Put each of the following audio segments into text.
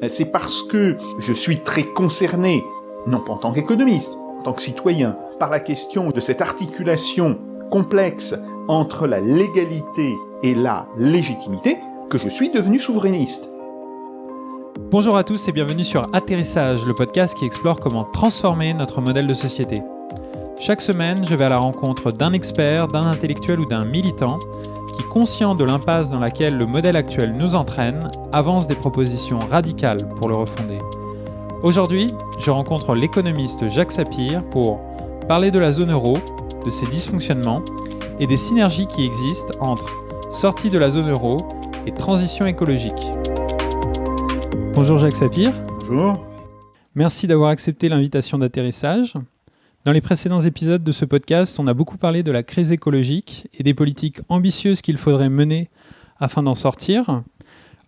C'est parce que je suis très concerné, non pas en tant qu'économiste, en tant que citoyen, par la question de cette articulation complexe entre la légalité et la légitimité, que je suis devenu souverainiste. Bonjour à tous et bienvenue sur Atterrissage, le podcast qui explore comment transformer notre modèle de société. Chaque semaine, je vais à la rencontre d'un expert, d'un intellectuel ou d'un militant qui, conscient de l'impasse dans laquelle le modèle actuel nous entraîne, avance des propositions radicales pour le refonder. Aujourd'hui, je rencontre l'économiste Jacques Sapir pour parler de la zone euro, de ses dysfonctionnements et des synergies qui existent entre sortie de la zone euro et transition écologique. Bonjour Jacques Sapir. Bonjour. Merci d'avoir accepté l'invitation d'atterrissage. Dans les précédents épisodes de ce podcast, on a beaucoup parlé de la crise écologique et des politiques ambitieuses qu'il faudrait mener afin d'en sortir.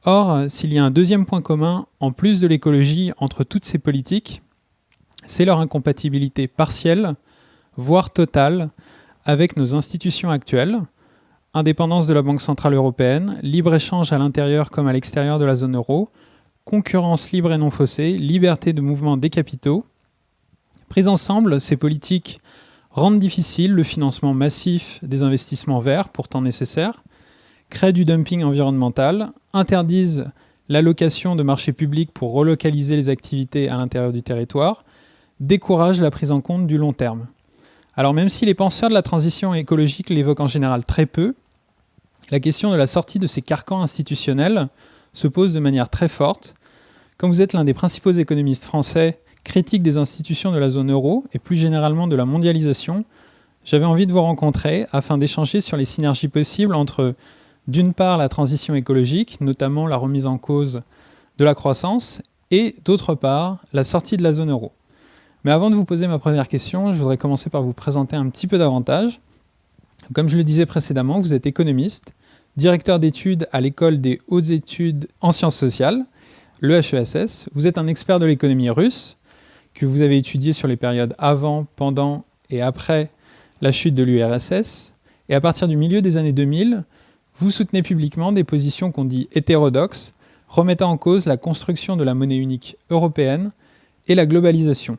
Or, s'il y a un deuxième point commun, en plus de l'écologie, entre toutes ces politiques, c'est leur incompatibilité partielle, voire totale, avec nos institutions actuelles, indépendance de la Banque Centrale Européenne, libre-échange à l'intérieur comme à l'extérieur de la zone euro, concurrence libre et non faussée, liberté de mouvement des capitaux. Prises ensemble, ces politiques rendent difficile le financement massif des investissements verts, pourtant nécessaires, créent du dumping environnemental, interdisent l'allocation de marchés publics pour relocaliser les activités à l'intérieur du territoire, découragent la prise en compte du long terme. Alors même si les penseurs de la transition écologique l'évoquent en général très peu, la question de la sortie de ces carcans institutionnels se pose de manière très forte. Comme vous êtes l'un des principaux économistes français critiques des institutions de la zone euro et plus généralement de la mondialisation, j'avais envie de vous rencontrer afin d'échanger sur les synergies possibles entre, d'une part, la transition écologique, notamment la remise en cause de la croissance, et d'autre part, la sortie de la zone euro. Mais avant de vous poser ma première question, je voudrais commencer par vous présenter un petit peu davantage. Comme je le disais précédemment, vous êtes économiste, directeur d'études à l'École des hautes études en sciences sociales, l'EHESS. Vous êtes un expert de l'économie russe, que vous avez étudié sur les périodes avant, pendant et après la chute de l'URSS. Et à partir du milieu des années 2000, vous soutenez publiquement des positions qu'on dit hétérodoxes, remettant en cause la construction de la monnaie unique européenne et la globalisation.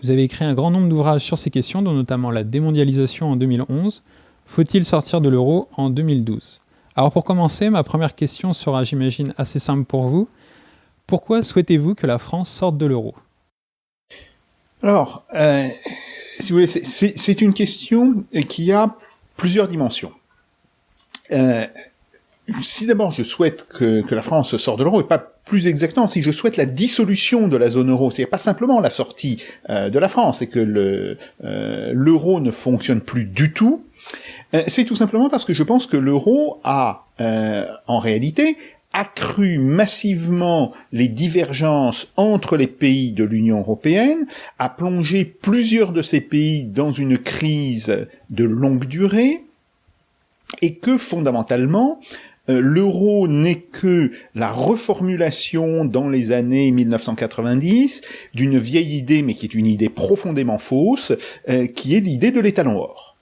Vous avez écrit un grand nombre d'ouvrages sur ces questions, dont notamment la démondialisation en 2011, faut-il sortir de l'euro en 2012 ? Alors pour commencer, ma première question sera, j'imagine, assez simple pour vous. Pourquoi souhaitez-vous que la France sorte de l'euro ? Alors, si vous voulez, c'est une question qui a plusieurs dimensions. Si d'abord je souhaite que la France sorte de l'euro, et pas plus exactement, si je souhaite la dissolution de la zone euro, c'est pas simplement la sortie de la France, c'est que l'euro ne fonctionne plus du tout, c'est tout simplement parce que je pense que l'euro a, en réalité, accru massivement les divergences entre les pays de l'Union européenne, a plongé plusieurs de ces pays dans une crise de longue durée, et que fondamentalement, l'euro n'est que la reformulation dans les années 1990 d'une vieille idée, mais qui est une idée profondément fausse, qui est l'idée de l'étalon or.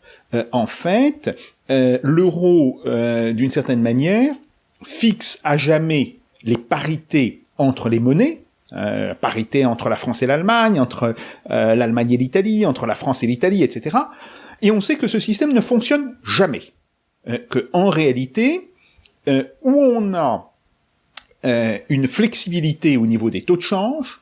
En fait, l'euro, d'une certaine manière, fixe à jamais les parités entre les monnaies, parité entre la France et l'Allemagne, entre l'Allemagne et l'Italie, entre la France et l'Italie, etc. Et on sait que ce système ne fonctionne jamais. Que en réalité, où on a une flexibilité au niveau des taux de change,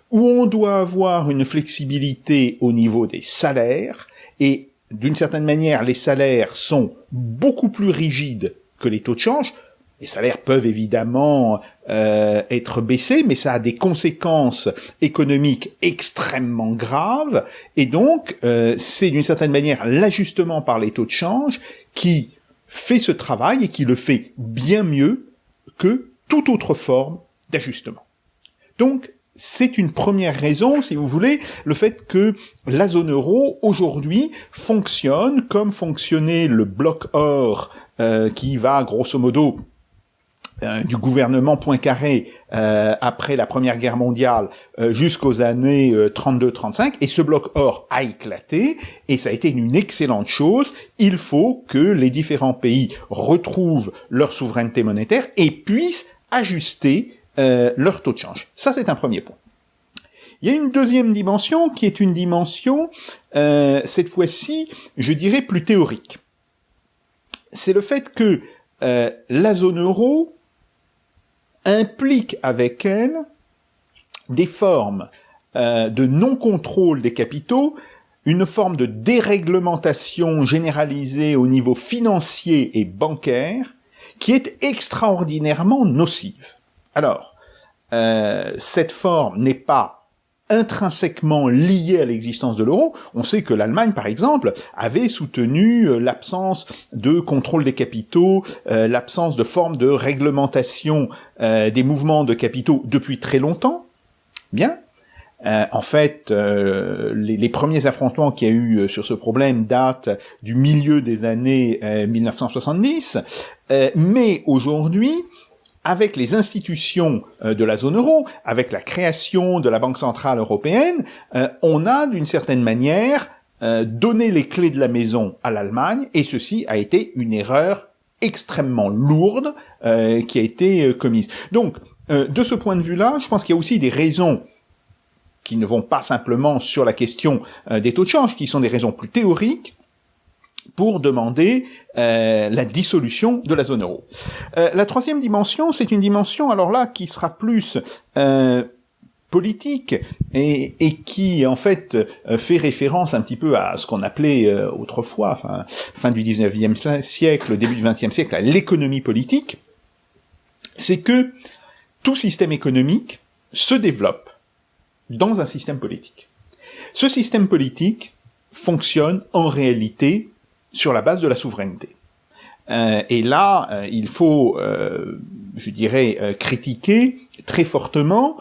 où on doit avoir une flexibilité au niveau des salaires, et d'une certaine manière, les salaires sont beaucoup plus rigides que les taux de change. Les salaires peuvent évidemment être baissés, mais ça a des conséquences économiques extrêmement graves, et donc c'est d'une certaine manière l'ajustement par les taux de change qui fait ce travail et qui le fait bien mieux que toute autre forme d'ajustement. Donc, c'est une première raison, si vous voulez, le fait que la zone euro, aujourd'hui, fonctionne comme fonctionnait le bloc or, qui va, grosso modo, du gouvernement Poincaré après la Première Guerre mondiale jusqu'aux années 32-35, et ce bloc or a éclaté, et ça a été une excellente chose. Il faut que les différents pays retrouvent leur souveraineté monétaire et puissent ajuster leur taux de change. Ça, c'est un premier point. Il y a une deuxième dimension qui est une dimension, cette fois-ci, je dirais, plus théorique. C'est le fait que la zone euro implique avec elle des formes de non-contrôle des capitaux, une forme de déréglementation généralisée au niveau financier et bancaire qui est extraordinairement nocive. Alors, cette forme n'est pas intrinsèquement liée à l'existence de l'euro. On sait que l'Allemagne, par exemple, avait soutenu l'absence de contrôle des capitaux, l'absence de forme de réglementation des mouvements de capitaux depuis très longtemps. Bien. En fait, les premiers affrontements qu'il y a eu sur ce problème datent du milieu des années 1970, mais aujourd'hui, avec les institutions de la zone euro, avec la création de la Banque centrale européenne, on a d'une certaine manière donné les clés de la maison à l'Allemagne, et ceci a été une erreur extrêmement lourde qui a été commise. Donc, de ce point de vue-là, je pense qu'il y a aussi des raisons qui ne vont pas simplement sur la question des taux de change, qui sont des raisons plus théoriques, pour demander la dissolution de la zone euro. La troisième dimension, c'est une dimension, alors là, qui sera plus politique et qui, en fait, fait référence un petit peu à ce qu'on appelait autrefois, fin du 19e siècle, début du 20e siècle, à l'économie politique, c'est que tout système économique se développe dans un système politique. Ce système politique fonctionne en réalité sur la base de la souveraineté. Et là, il faut, je dirais, critiquer très fortement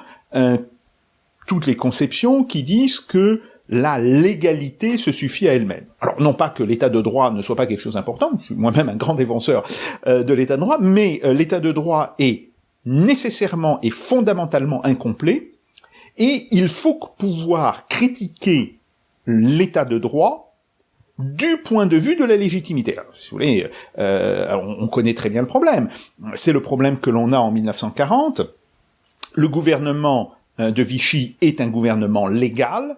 toutes les conceptions qui disent que la légalité se suffit à elle-même. Alors, non pas que l'état de droit ne soit pas quelque chose d'important, je suis moi-même un grand défenseur de l'état de droit, mais l'état de droit est nécessairement et fondamentalement incomplet, et il faut pouvoir critiquer l'état de droit du point de vue de la légitimité. Alors, si vous voulez, on connaît très bien le problème. C'est le problème que l'on a en 1940. Le gouvernement de Vichy est un gouvernement légal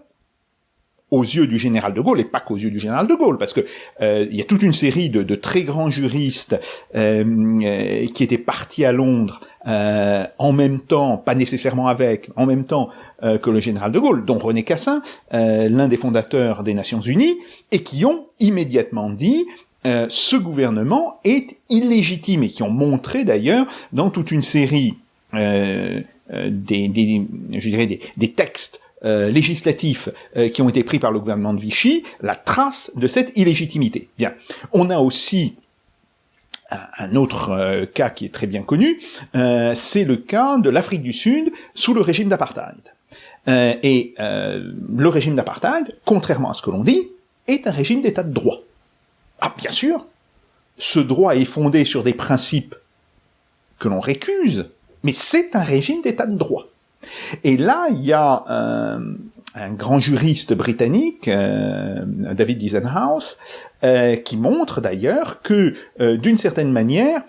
aux yeux du général de Gaulle, et pas qu'aux yeux du général de Gaulle, parce que il y a toute une série de très grands juristes qui étaient partis à Londres en même temps, pas nécessairement avec, en même temps que le général de Gaulle, dont René Cassin, l'un des fondateurs des Nations Unies, et qui ont immédiatement dit ce gouvernement est illégitime, et qui ont montré d'ailleurs dans toute une série je dirais des textes législatifs qui ont été pris par le gouvernement de Vichy, la trace de cette illégitimité. Bien, on a aussi un autre cas qui est très bien connu, c'est le cas de l'Afrique du Sud sous le régime d'apartheid. Le régime d'apartheid, contrairement à ce que l'on dit, est un régime d'état de droit. Ah, bien sûr, ce droit est fondé sur des principes que l'on récuse, mais c'est un régime d'état de droit. Et là, il y a un grand juriste britannique, David Disenhouse, qui montre d'ailleurs que, d'une certaine manière,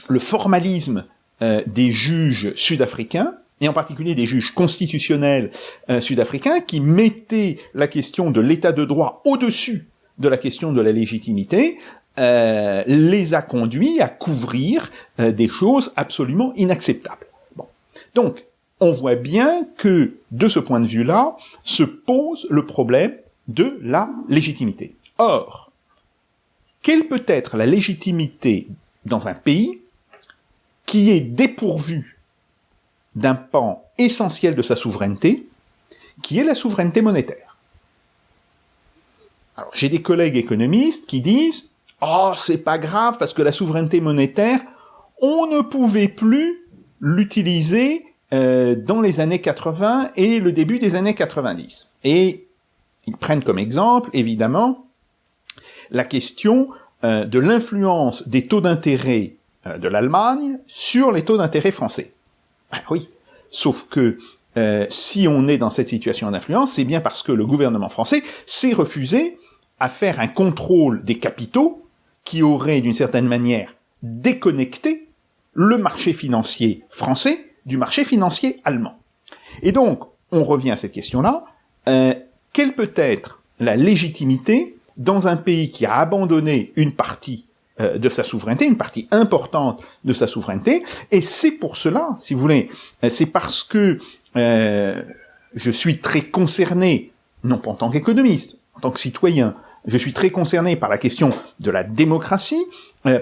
le formalisme des juges sud-africains, et en particulier des juges constitutionnels sud-africains, qui mettaient la question de l'état de droit au-dessus de la question de la légitimité, les a conduits à couvrir des choses absolument inacceptables. Bon. Donc, on voit bien que, de ce point de vue-là, se pose le problème de la légitimité. Or, quelle peut être la légitimité dans un pays qui est dépourvu d'un pan essentiel de sa souveraineté, qui est la souveraineté monétaire? Alors, j'ai des collègues économistes qui disent « Oh, c'est pas grave, parce que la souveraineté monétaire, on ne pouvait plus l'utiliser dans les années 80 et le début des années 90. » Et ils prennent comme exemple, évidemment, la question de l'influence des taux d'intérêt de l'Allemagne sur les taux d'intérêt français. Ah oui, sauf que si on est dans cette situation d'influence, c'est bien parce que le gouvernement français s'est refusé à faire un contrôle des capitaux qui aurait, d'une certaine manière, déconnecté le marché financier français du marché financier allemand. Et donc, on revient à cette question-là. Quelle peut être la légitimité dans un pays qui a abandonné une partie de sa souveraineté, une partie importante de sa souveraineté, et c'est pour cela, si vous voulez, c'est parce que je suis très concerné, non pas en tant qu'économiste, en tant que citoyen, je suis très concerné par la question de la démocratie,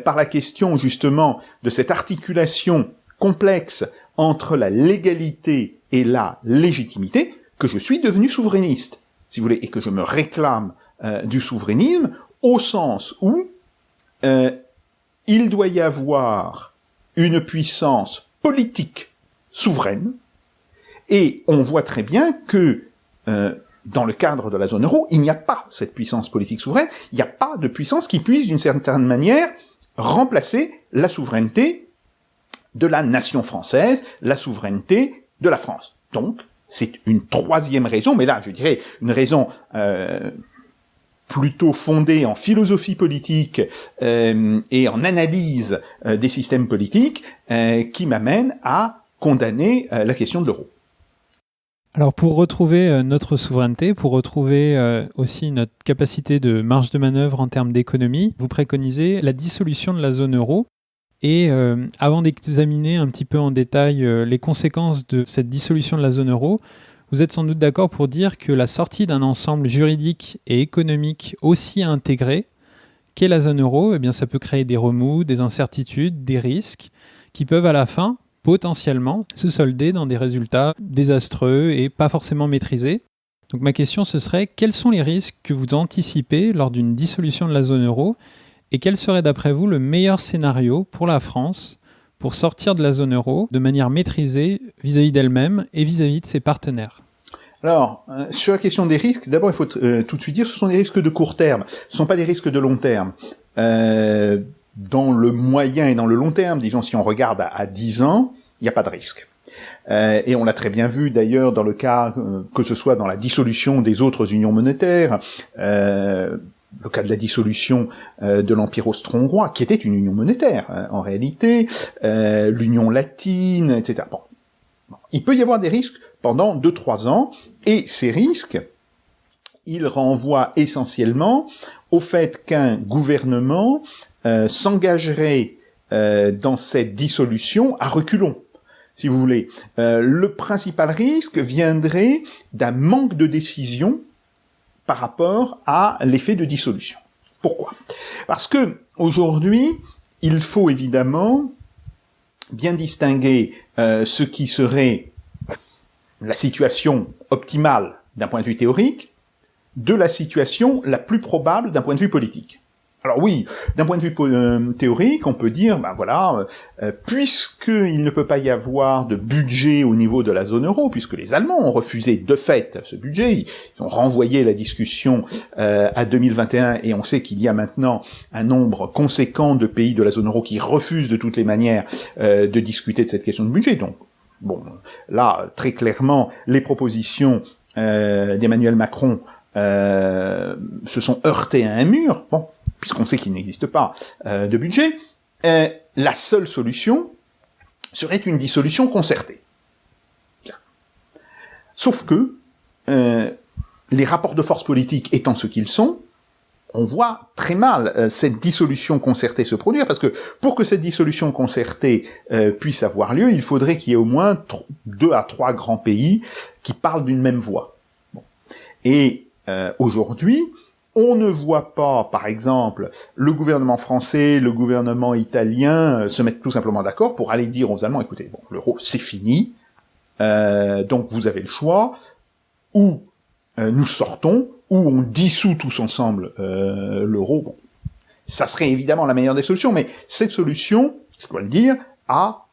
par la question justement de cette articulation complexe entre la légalité et la légitimité, que je suis devenu souverainiste, si vous voulez, et que je me réclame du souverainisme au sens où il doit y avoir une puissance politique souveraine, et on voit très bien que dans le cadre de la zone euro, il n'y a pas cette puissance politique souveraine, il n'y a pas de puissance qui puisse d'une certaine manière remplacer la souveraineté de la nation française, la souveraineté de la France. Donc, c'est une troisième raison, mais là, je dirais une raison plutôt fondée en philosophie politique et en analyse des systèmes politiques qui m'amène à condamner la question de l'euro. Alors pour retrouver notre souveraineté, pour retrouver aussi notre capacité de marge de manœuvre en termes d'économie, vous préconisez la dissolution de la zone euro. Et avant d'examiner un petit peu en détail les conséquences de cette dissolution de la zone euro, vous êtes sans doute d'accord pour dire que la sortie d'un ensemble juridique et économique aussi intégré qu'est la zone euro, eh bien ça peut créer des remous, des incertitudes, des risques qui peuvent à la fin potentiellement se solder dans des résultats désastreux et pas forcément maîtrisés. Donc ma question ce serait, quels sont les risques que vous anticipez lors d'une dissolution de la zone euro et quel serait d'après vous le meilleur scénario pour la France pour sortir de la zone euro de manière maîtrisée vis-à-vis d'elle-même et vis-à-vis de ses partenaires? Alors, sur la question des risques, d'abord il faut tout de suite dire, ce sont des risques de court terme, ce ne sont pas des risques de long terme. Dans le moyen et dans le long terme, disons si on regarde à 10 ans, il n'y a pas de risque. Et on l'a très bien vu d'ailleurs dans le cas, que ce soit dans la dissolution des autres unions monétaires, le cas de la dissolution de l'Empire austro-hongrois, qui était une union monétaire en réalité, l'union latine, etc. Bon. Il peut y avoir des risques pendant 2-3 ans, et ces risques, ils renvoient essentiellement au fait qu'un gouvernement s'engagerait dans cette dissolution à reculons, si vous voulez. Le principal risque viendrait d'un manque de décision par rapport à l'effet de dissolution. Pourquoi ? Parce que aujourd'hui, il faut évidemment bien distinguer ce qui serait la situation optimale d'un point de vue théorique de la situation la plus probable d'un point de vue politique. Alors oui, d'un point de vue théorique, on peut dire, ben voilà, puisqu'il ne peut pas y avoir de budget au niveau de la zone euro, puisque les Allemands ont refusé de fait ce budget, ils ont renvoyé la discussion à 2021, et on sait qu'il y a maintenant un nombre conséquent de pays de la zone euro qui refusent de toutes les manières de discuter de cette question de budget. Donc, bon, là, très clairement, les propositions d'Emmanuel Macron se sont heurtées à un mur, bon, puisqu'on sait qu'il n'existe pas de budget, la seule solution serait une dissolution concertée. Bien. Sauf que les rapports de force politique étant ce qu'ils sont, on voit très mal cette dissolution concertée se produire, parce que pour que cette dissolution concertée puisse avoir lieu, il faudrait qu'il y ait au moins 2 à 3 grands pays qui parlent d'une même voix. Bon. Et aujourd'hui, on ne voit pas, par exemple, le gouvernement français, le gouvernement italien se mettre tout simplement d'accord pour aller dire aux Allemands, écoutez, bon, l'euro c'est fini, donc vous avez le choix, ou nous sortons, ou on dissout tous ensemble l'euro. Bon, ça serait évidemment la meilleure des solutions, mais cette solution, je dois le dire, a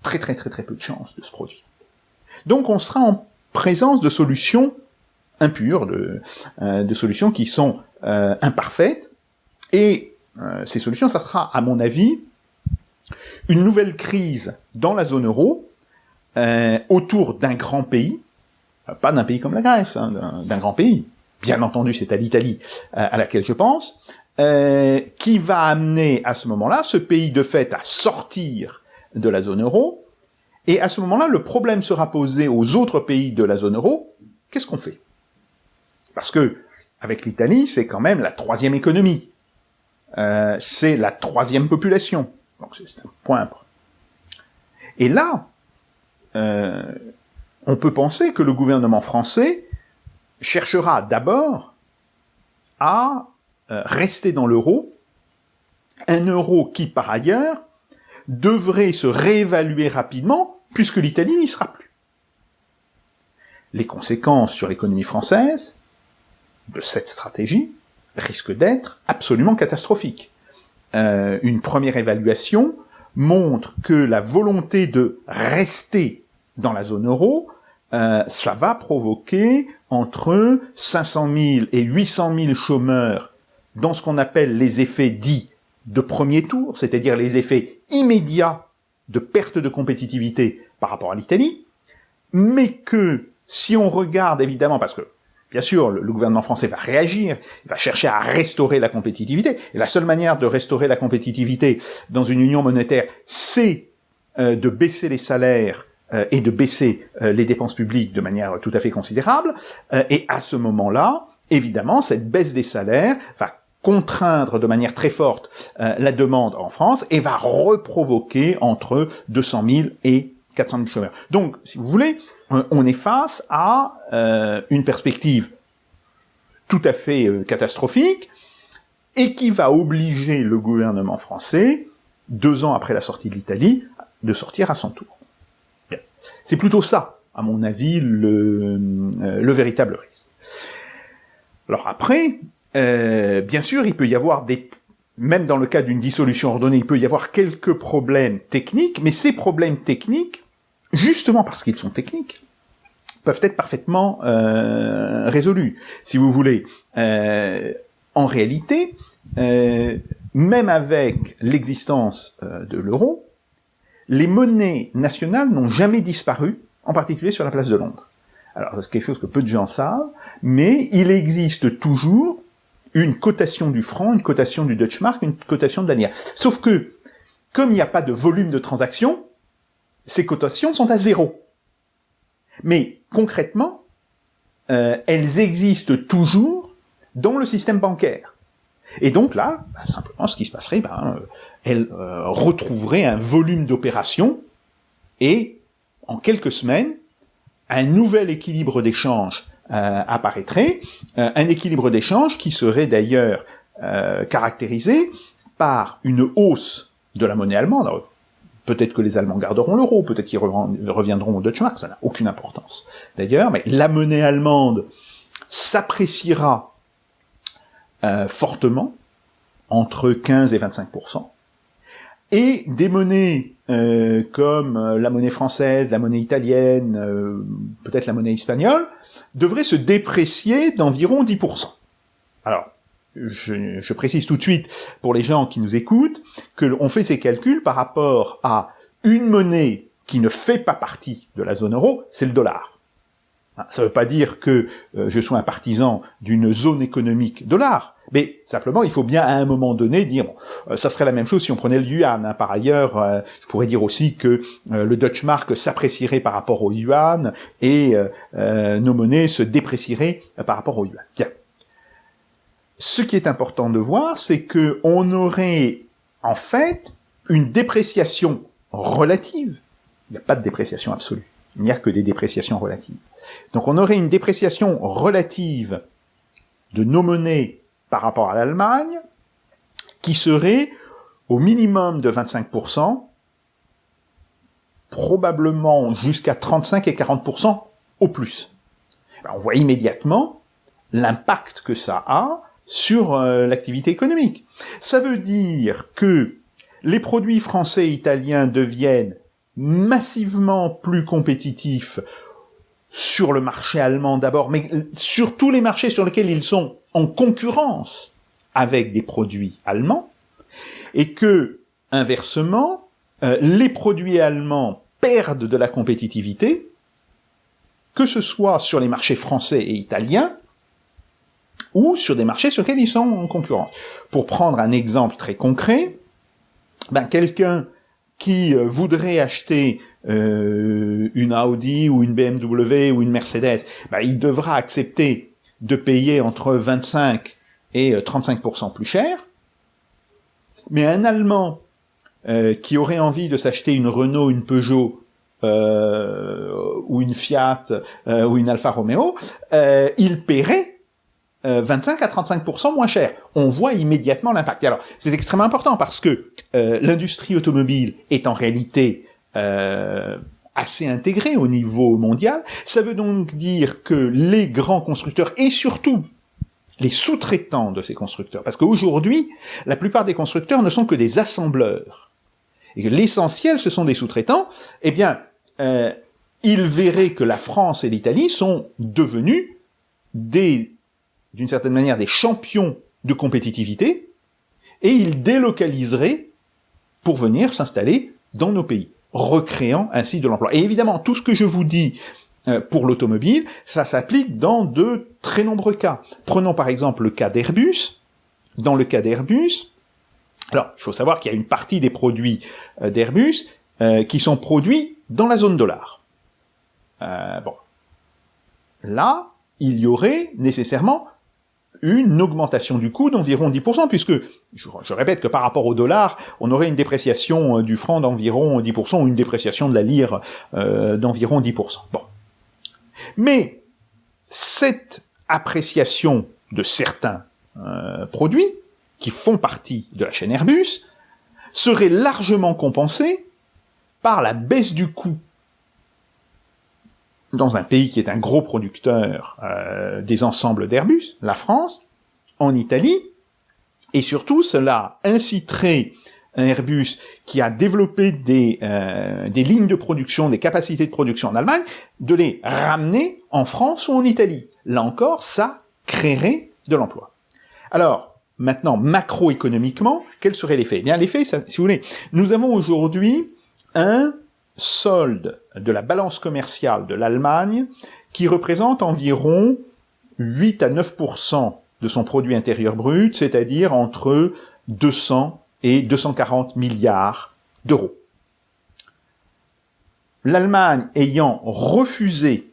très très très très peu de chances de se produire. Donc on sera en présence de solutions impures, de solutions qui sont imparfaites, et ces solutions, ça sera, à mon avis, une nouvelle crise dans la zone euro, autour d'un grand pays, pas d'un pays comme la Grèce, hein, d'un grand pays, bien entendu c'est à l'Italie à laquelle je pense, qui va amener à ce moment-là ce pays de fait à sortir de la zone euro, Et à ce moment-là, le problème sera posé aux autres pays de la zone euro. Qu'est-ce qu'on fait? Parce que, avec l'Italie, c'est quand même la 3e économie. C'est la 3e population. Donc c'est un point important. Et là, on peut penser que le gouvernement français cherchera d'abord à rester dans l'euro, un euro qui, par ailleurs, devrait se réévaluer rapidement, puisque l'Italie n'y sera plus. Les conséquences sur l'économie française de cette stratégie risquent d'être absolument catastrophiques. Une première évaluation montre que la volonté de rester dans la zone euro, ça va provoquer entre 500 000 et 800 000 chômeurs dans ce qu'on appelle les effets dits de premier tour, c'est-à-dire les effets immédiats de perte de compétitivité par rapport à l'Italie, mais que si on regarde évidemment, parce que bien sûr le gouvernement français va réagir, il va chercher à restaurer la compétitivité, et la seule manière de restaurer la compétitivité dans une union monétaire, c'est de baisser les salaires et de baisser les dépenses publiques de manière tout à fait considérable, et à ce moment-là, évidemment, cette baisse des salaires va contraindre de manière très forte la demande en France et va reprovoquer entre 200 000 et 400 000 chômeurs. Donc, si vous voulez, on est face à une perspective tout à fait catastrophique et qui va obliger le gouvernement français, 2 ans après la sortie de l'Italie, de sortir à son tour. Bien. C'est plutôt ça, à mon avis, le véritable risque. Alors après, bien sûr, il peut y avoir même dans le cas d'une dissolution ordonnée, il peut y avoir quelques problèmes techniques, mais ces problèmes techniques, justement parce qu'ils sont techniques, peuvent être parfaitement résolus. Si vous voulez, en réalité, même avec l'existence de l'euro, les monnaies nationales n'ont jamais disparu, en particulier sur la place de Londres. Alors, c'est quelque chose que peu de gens savent, mais il existe toujours une cotation du franc, une cotation du Deutsche Mark, une cotation de la lire. Sauf que, comme il n'y a pas de volume de transactions, ces cotations sont à 0. Mais, concrètement, elles existent toujours dans le système bancaire. Et donc là, simplement, ce qui se passerait, elles retrouveraient un volume d'opérations et, en quelques semaines, un nouvel équilibre d'échange apparaîtrait, un équilibre d'échange qui serait d'ailleurs caractérisé par une hausse de la monnaie allemande. Alors, peut-être que les Allemands garderont l'euro, peut-être qu'ils reviendront au Deutsche Mark, ça n'a aucune importance d'ailleurs, mais la monnaie allemande s'appréciera fortement, entre 15 et 25%, et des monnaies comme la monnaie française, la monnaie italienne, peut-être la monnaie espagnole, devraient se déprécier d'environ 10%. Alors, je précise tout de suite, pour les gens qui nous écoutent, qu'on fait ces calculs par rapport à une monnaie qui ne fait pas partie de la zone euro, c'est le dollar. Ça ne veut pas dire que je sois un partisan d'une zone économique dollar, mais simplement il faut bien à un moment donné dire ça serait la même chose si on prenait le yuan. Par ailleurs, je pourrais dire aussi que le Deutsche Mark s'apprécierait par rapport au yuan et nos monnaies se déprécieraient par rapport au yuan. Bien. Ce qui est important de voir, c'est que on aurait en fait une dépréciation relative. Il n'y a pas de dépréciation absolue. Il n'y a que des dépréciations relatives. Donc on aurait une dépréciation relative de nos monnaies par rapport à l'Allemagne qui serait au minimum de 25%, probablement jusqu'à 35 et 40% au plus. Alors on voit immédiatement l'impact que ça a sur l'activité économique. Ça veut dire que les produits français et italiens deviennent massivement plus compétitifs sur le marché allemand d'abord, mais sur tous les marchés sur lesquels ils sont en concurrence avec des produits allemands, et que, inversement, les produits allemands perdent de la compétitivité, que ce soit sur les marchés français et italiens, ou sur des marchés sur lesquels ils sont en concurrence. Pour prendre un exemple très concret, quelqu'un qui voudrait acheter une Audi ou une BMW ou une Mercedes, il devra accepter de payer entre 25 et 35% plus cher. Mais un Allemand qui aurait envie de s'acheter une Renault, une Peugeot ou une Fiat ou une Alfa Romeo, il paierait 25 à 35% moins cher. On voit immédiatement l'impact. Et alors, c'est extrêmement important parce que l'industrie automobile est en réalité assez intégrée au niveau mondial. Ça veut donc dire que les grands constructeurs et surtout les sous-traitants de ces constructeurs, parce qu'aujourd'hui, la plupart des constructeurs ne sont que des assembleurs, et que l'essentiel, ce sont des sous-traitants, eh bien, ils verraient que la France et l'Italie sont devenus d'une certaine manière, des champions de compétitivité, et ils délocaliseraient pour venir s'installer dans nos pays, recréant ainsi de l'emploi. Et évidemment, tout ce que je vous dis pour l'automobile, ça s'applique dans de très nombreux cas. Prenons par exemple le cas d'Airbus. Dans le cas d'Airbus, alors, il faut savoir qu'il y a une partie des produits d'Airbus qui sont produits dans la zone dollar. Là, il y aurait nécessairement une augmentation du coût d'environ 10%, puisque, je répète que par rapport au dollar, on aurait une dépréciation du franc d'environ 10%, ou une dépréciation de la lire d'environ 10%. Bon. Mais, cette appréciation de certains produits, qui font partie de la chaîne Airbus, serait largement compensée par la baisse du coût dans un pays qui est un gros producteur des ensembles d'Airbus, la France, en Italie, et surtout cela inciterait un Airbus qui a développé des lignes de production, des capacités de production en Allemagne, de les ramener en France ou en Italie. Là encore, ça créerait de l'emploi. Alors, maintenant, macroéconomiquement, quel serait l'effet ? Eh bien, l'effet, si vous voulez, nous avons aujourd'hui un solde de la balance commerciale de l'Allemagne qui représente environ 8 à 9% de son produit intérieur brut, c'est-à-dire entre 200 et 240 milliards d'euros. L'Allemagne ayant refusé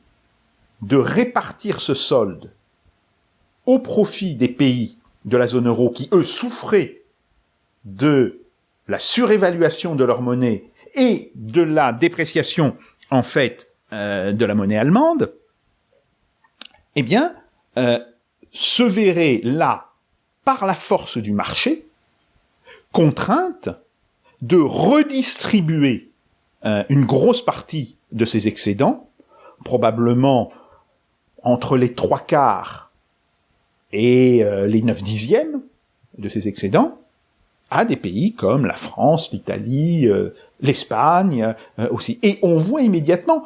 de répartir ce solde au profit des pays de la zone euro qui, eux, souffraient de la surévaluation de leur monnaie et de la dépréciation, en fait, de la monnaie allemande, eh bien, se verrait là, par la force du marché, contrainte de redistribuer une grosse partie de ses excédents, probablement entre les 3/4 et les 9/10 de ces excédents, à des pays comme la France, l'Italie, l'Espagne aussi. Et on voit immédiatement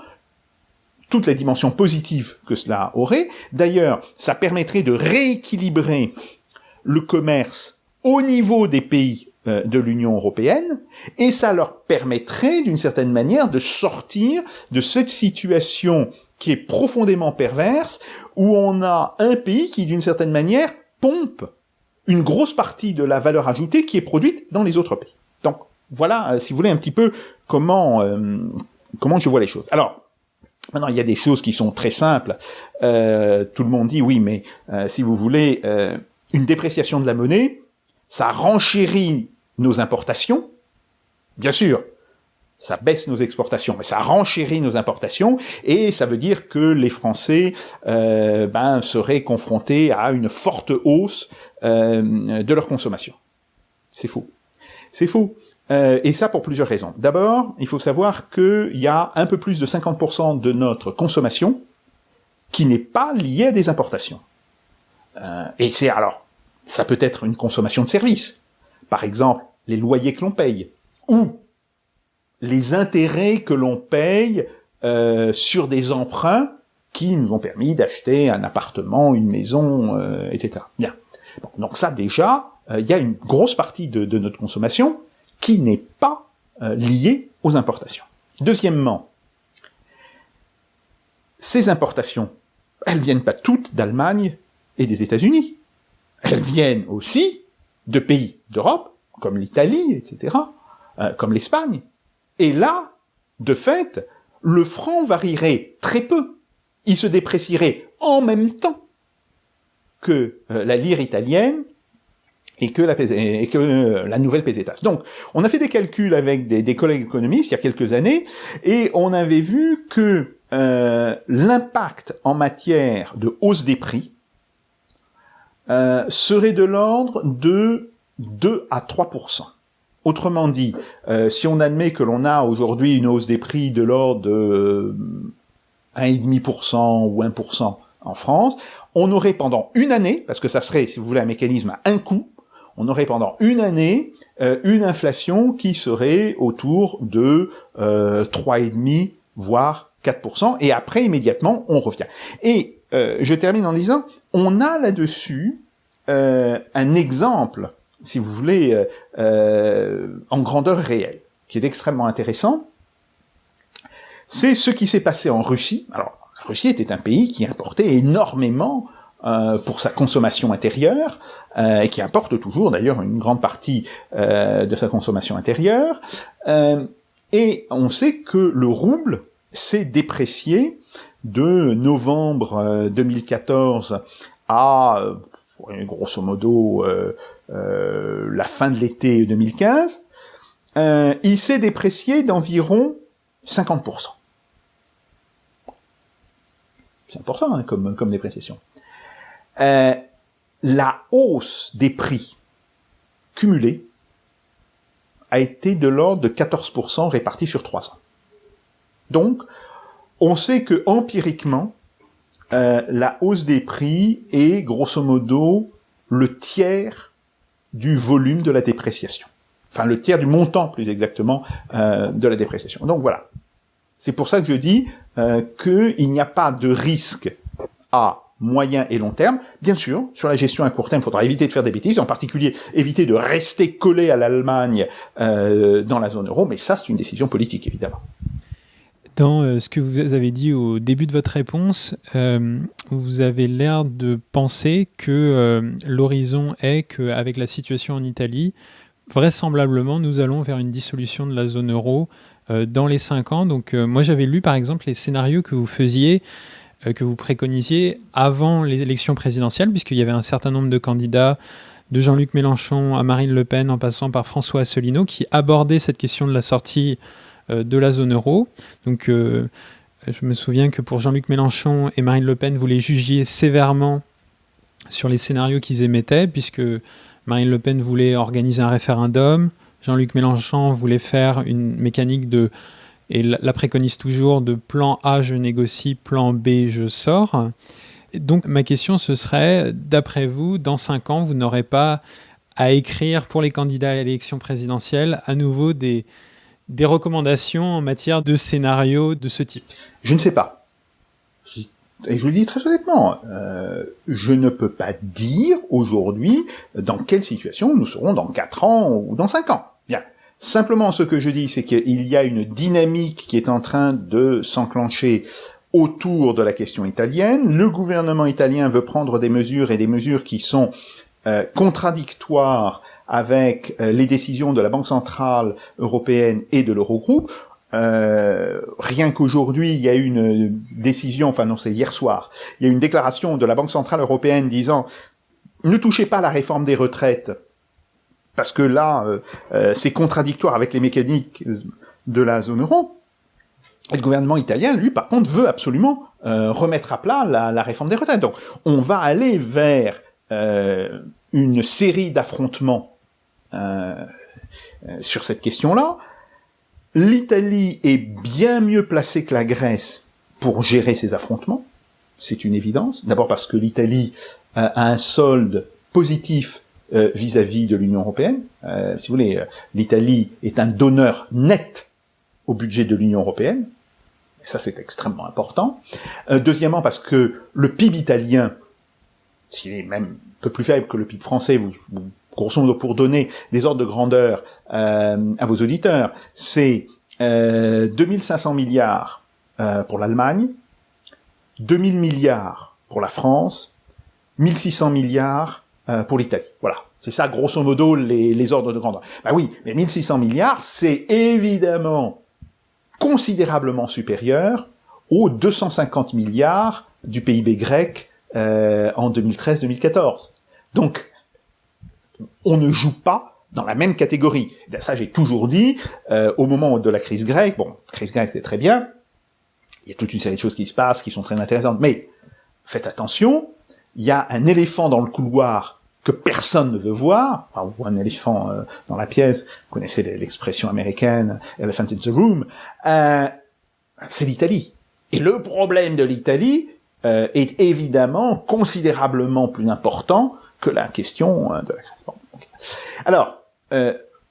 toute la dimension positive que cela aurait. D'ailleurs, ça permettrait de rééquilibrer le commerce au niveau des pays de l'Union européenne, et ça leur permettrait, d'une certaine manière, de sortir de cette situation qui est profondément perverse, où on a un pays qui, d'une certaine manière, pompe une grosse partie de la valeur ajoutée qui est produite dans les autres pays. Donc, voilà, si vous voulez, un petit peu comment je vois les choses. Alors, maintenant, il y a des choses qui sont très simples. Tout le monde dit, oui, mais si vous voulez, une dépréciation de la monnaie, ça renchérit nos importations. Bien sûr, ça baisse nos exportations, mais ça renchérit nos importations, et ça veut dire que les Français seraient confrontés à une forte hausse de leur consommation. C'est faux. C'est faux. Et ça pour plusieurs raisons. D'abord, il faut savoir qu'il y a un peu plus de 50% de notre consommation qui n'est pas liée à des importations. Et c'est alors, ça peut être une consommation de services. Par exemple, les loyers que l'on paye, ou les intérêts que l'on paye sur des emprunts qui nous ont permis d'acheter un appartement, une maison, etc. Bien. Bon, donc ça, déjà, il y a une grosse partie de notre consommation qui n'est pas liée aux importations. Deuxièmement, ces importations, elles viennent pas toutes d'Allemagne et des États-Unis. Elles viennent aussi de pays d'Europe, comme l'Italie, etc., comme l'Espagne. Et là, de fait, le franc varierait très peu. Il se déprécierait en même temps que la lire italienne et que la nouvelle pesetas. Donc, on a fait des calculs avec des collègues économistes il y a quelques années, et on avait vu que l'impact en matière de hausse des prix serait de l'ordre de 2 à 3%. Autrement dit, si on admet que l'on a aujourd'hui une hausse des prix de l'ordre de 1,5% ou 1% en France, on aurait pendant une année, parce que ça serait, si vous voulez, un mécanisme à un coup, on aurait pendant une année une inflation qui serait autour de 3,5, voire 4%, et après, immédiatement, on revient. Et je termine en disant, on a là-dessus un exemple, si vous voulez, en grandeur réelle, qui est extrêmement intéressant. C'est ce qui s'est passé en Russie. Alors, la Russie était un pays qui importait énormément pour sa consommation intérieure, et qui importe toujours d'ailleurs une grande partie de sa consommation intérieure. Et on sait que le rouble s'est déprécié de novembre 2014 à grosso modo la fin de l'été 2015. Il s'est déprécié d'environ 50%. C'est important hein, comme dépréciation. La hausse des prix cumulés a été de l'ordre de 14% répartie sur 3 ans. Donc, on sait que empiriquement, la hausse des prix est grosso modo le tiers du volume de la dépréciation. Enfin, le tiers du montant, plus exactement, de la dépréciation. Donc voilà. C'est pour ça que je dis qu'il n'y a pas de risque à moyen et long terme. Bien sûr, sur la gestion à court terme, il faudra éviter de faire des bêtises, en particulier éviter de rester collé à l'Allemagne dans la zone euro, mais ça, c'est une décision politique, évidemment. Dans ce que vous avez dit au début de votre réponse, vous avez l'air de penser que l'horizon est qu'avec la situation en Italie, vraisemblablement, nous allons vers une dissolution de la zone euro dans les 5 ans. Donc, moi, j'avais lu, par exemple, les scénarios que vous faisiez, que vous préconisiez avant les élections présidentielles, puisqu'il y avait un certain nombre de candidats, de Jean-Luc Mélenchon à Marine Le Pen, en passant par François Asselineau, qui abordaient cette question de la sortie de la zone euro. Donc, je me souviens que pour Jean-Luc Mélenchon et Marine Le Pen, vous les jugiez sévèrement sur les scénarios qu'ils émettaient, puisque Marine Le Pen voulait organiser un référendum, Jean-Luc Mélenchon voulait faire une mécanique et la préconise toujours, de plan A, je négocie, plan B, je sors. Donc, ma question, ce serait, d'après vous, dans 5 ans, vous n'aurez pas à écrire pour les candidats à l'élection présidentielle à nouveau des recommandations en matière de scénarios de ce type? Je ne sais pas. Et je le dis très honnêtement, je ne peux pas dire aujourd'hui dans quelle situation nous serons dans 4 ans ou dans 5 ans. Bien. Simplement, ce que je dis, c'est qu'il y a une dynamique qui est en train de s'enclencher autour de la question italienne. Le gouvernement italien veut prendre des mesures, et des mesures qui sont contradictoires avec les décisions de la Banque centrale européenne et de l'Eurogroupe. Rien qu'aujourd'hui, il y a eu une décision, enfin non, c'est hier soir, il y a eu une déclaration de la Banque centrale européenne disant « Ne touchez pas à la réforme des retraites », parce que là, c'est contradictoire avec les mécaniques de la zone euro. Et le gouvernement italien, lui, par contre, veut absolument remettre à plat la réforme des retraites. Donc, on va aller vers une série d'affrontements sur cette question-là. L'Italie est bien mieux placée que la Grèce pour gérer ces affrontements. C'est une évidence. D'abord parce que l'Italie a un solde positif vis-à-vis de l'Union européenne. Si vous voulez, l'Italie est un donneur net au budget de l'Union européenne. Et ça, c'est extrêmement important. Deuxièmement, parce que le PIB italien, s'il est même un peu plus faible que le PIB français, grosso modo, pour donner des ordres de grandeur à vos auditeurs, c'est 2500 milliards pour l'Allemagne, 2000 milliards pour la France, 1600 milliards pour l'Italie. Voilà. C'est ça, grosso modo, les ordres de grandeur. Ben oui, mais 1600 milliards, c'est évidemment considérablement supérieure aux 250 milliards du PIB grec en 2013-2014. Donc, on ne joue pas dans la même catégorie. Ça, j'ai toujours dit, au moment de la crise grecque, bon, la crise grecque, c'est très bien, il y a toute une série de choses qui se passent, qui sont très intéressantes, mais faites attention, il y a un éléphant dans le couloir que personne ne veut voir, ou un éléphant dans la pièce, vous connaissez l'expression américaine « elephant in the room », c'est l'Italie. Et le problème de l'Italie est évidemment considérablement plus important que la question de la crise. Bon, okay. Alors,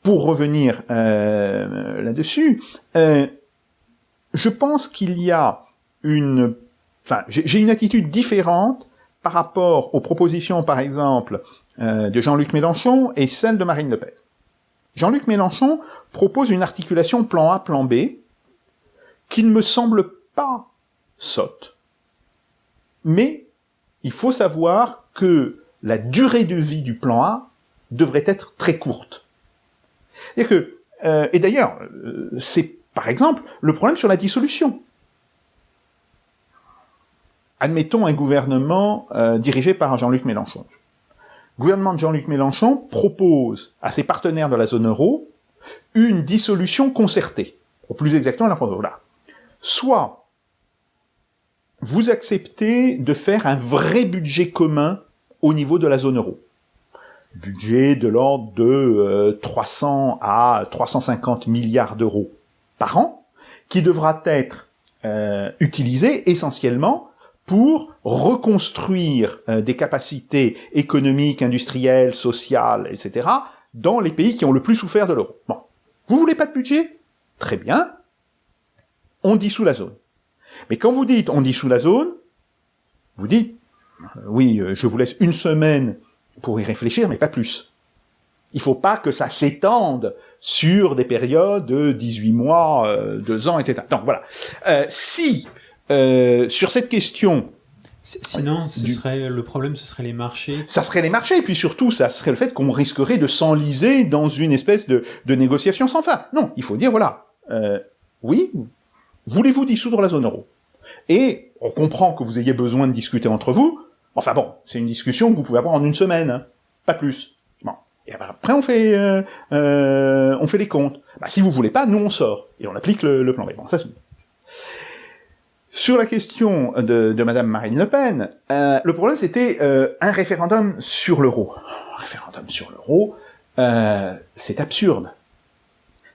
pour revenir là-dessus, je pense qu'il y a j'ai une attitude différente par rapport aux propositions, par exemple, de Jean-Luc Mélenchon et celle de Marine Le Pen. Jean-Luc Mélenchon propose une articulation plan A, plan B, qui ne me semble pas sotte, mais il faut savoir que la durée de vie du plan A devrait être très courte. C'est-à-dire que, et d'ailleurs, c'est par exemple le problème sur la dissolution. Admettons un gouvernement dirigé par Jean-Luc Mélenchon. Le gouvernement de Jean-Luc Mélenchon propose à ses partenaires de la zone euro une dissolution concertée. Ou plus exactement, là. Soit vous acceptez de faire un vrai budget commun au niveau de la zone euro. Budget de l'ordre de 300 à 350 milliards d'euros par an, qui devra être utilisé essentiellement pour reconstruire des capacités économiques, industrielles, sociales, etc., dans les pays qui ont le plus souffert de l'euro. Bon. Vous voulez pas de budget? Très bien. On dissout la zone. Mais quand vous dites on dissout la zone, vous dites oui, je vous laisse une semaine pour y réfléchir, mais pas plus. Il faut pas que ça s'étende sur des périodes de 18 mois, 2 ans, etc. Donc voilà. Sur cette question... Sinon, le problème, ce serait les marchés. Ça serait les marchés, et puis surtout, ça serait le fait qu'on risquerait de s'enliser dans une espèce de négociation sans fin. Non, il faut dire, voilà, oui, voulez-vous dissoudre la zone euro? Et on comprend que vous ayez besoin de discuter entre vous. Enfin bon, c'est une discussion que vous pouvez avoir en une semaine, hein, pas plus. Bon. Et après, on fait les comptes. Bah, si vous voulez pas, nous on sort et on applique le plan B. Bon, ça c'est... Sur la question de Madame Marine Le Pen, le problème c'était un référendum sur l'euro. Un référendum sur l'euro, c'est absurde.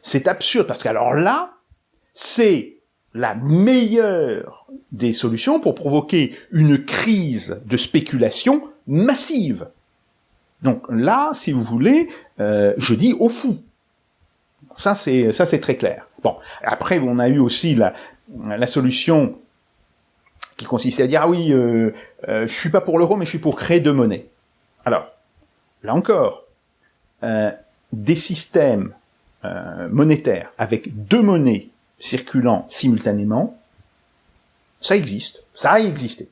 C'est absurde parce qu'alors là, c'est la meilleure des solutions pour provoquer une crise de spéculation massive. Donc là, si vous voulez, je dis au fou. Ça c'est très clair. Bon, après on a eu aussi la solution qui consistait à dire ah oui, je suis pas pour l'euro mais je suis pour créer 2 monnaies. Alors là encore, des systèmes monétaires avec 2 monnaies circulant simultanément, ça existe, ça a existé.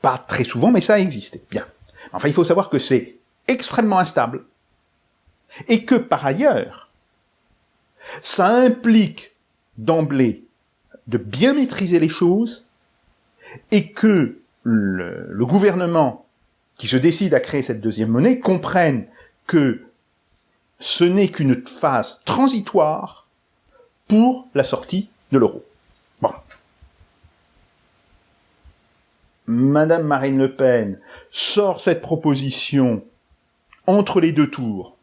Pas très souvent, mais ça a existé. Bien. Enfin, il faut savoir que c'est extrêmement instable et que par ailleurs, ça implique d'emblée de bien maîtriser les choses et que le gouvernement qui se décide à créer cette 2e monnaie comprenne que ce n'est qu'une phase transitoire pour la sortie de l'euro. Bon. Madame Marine Le Pen sort cette proposition entre les 2 tours.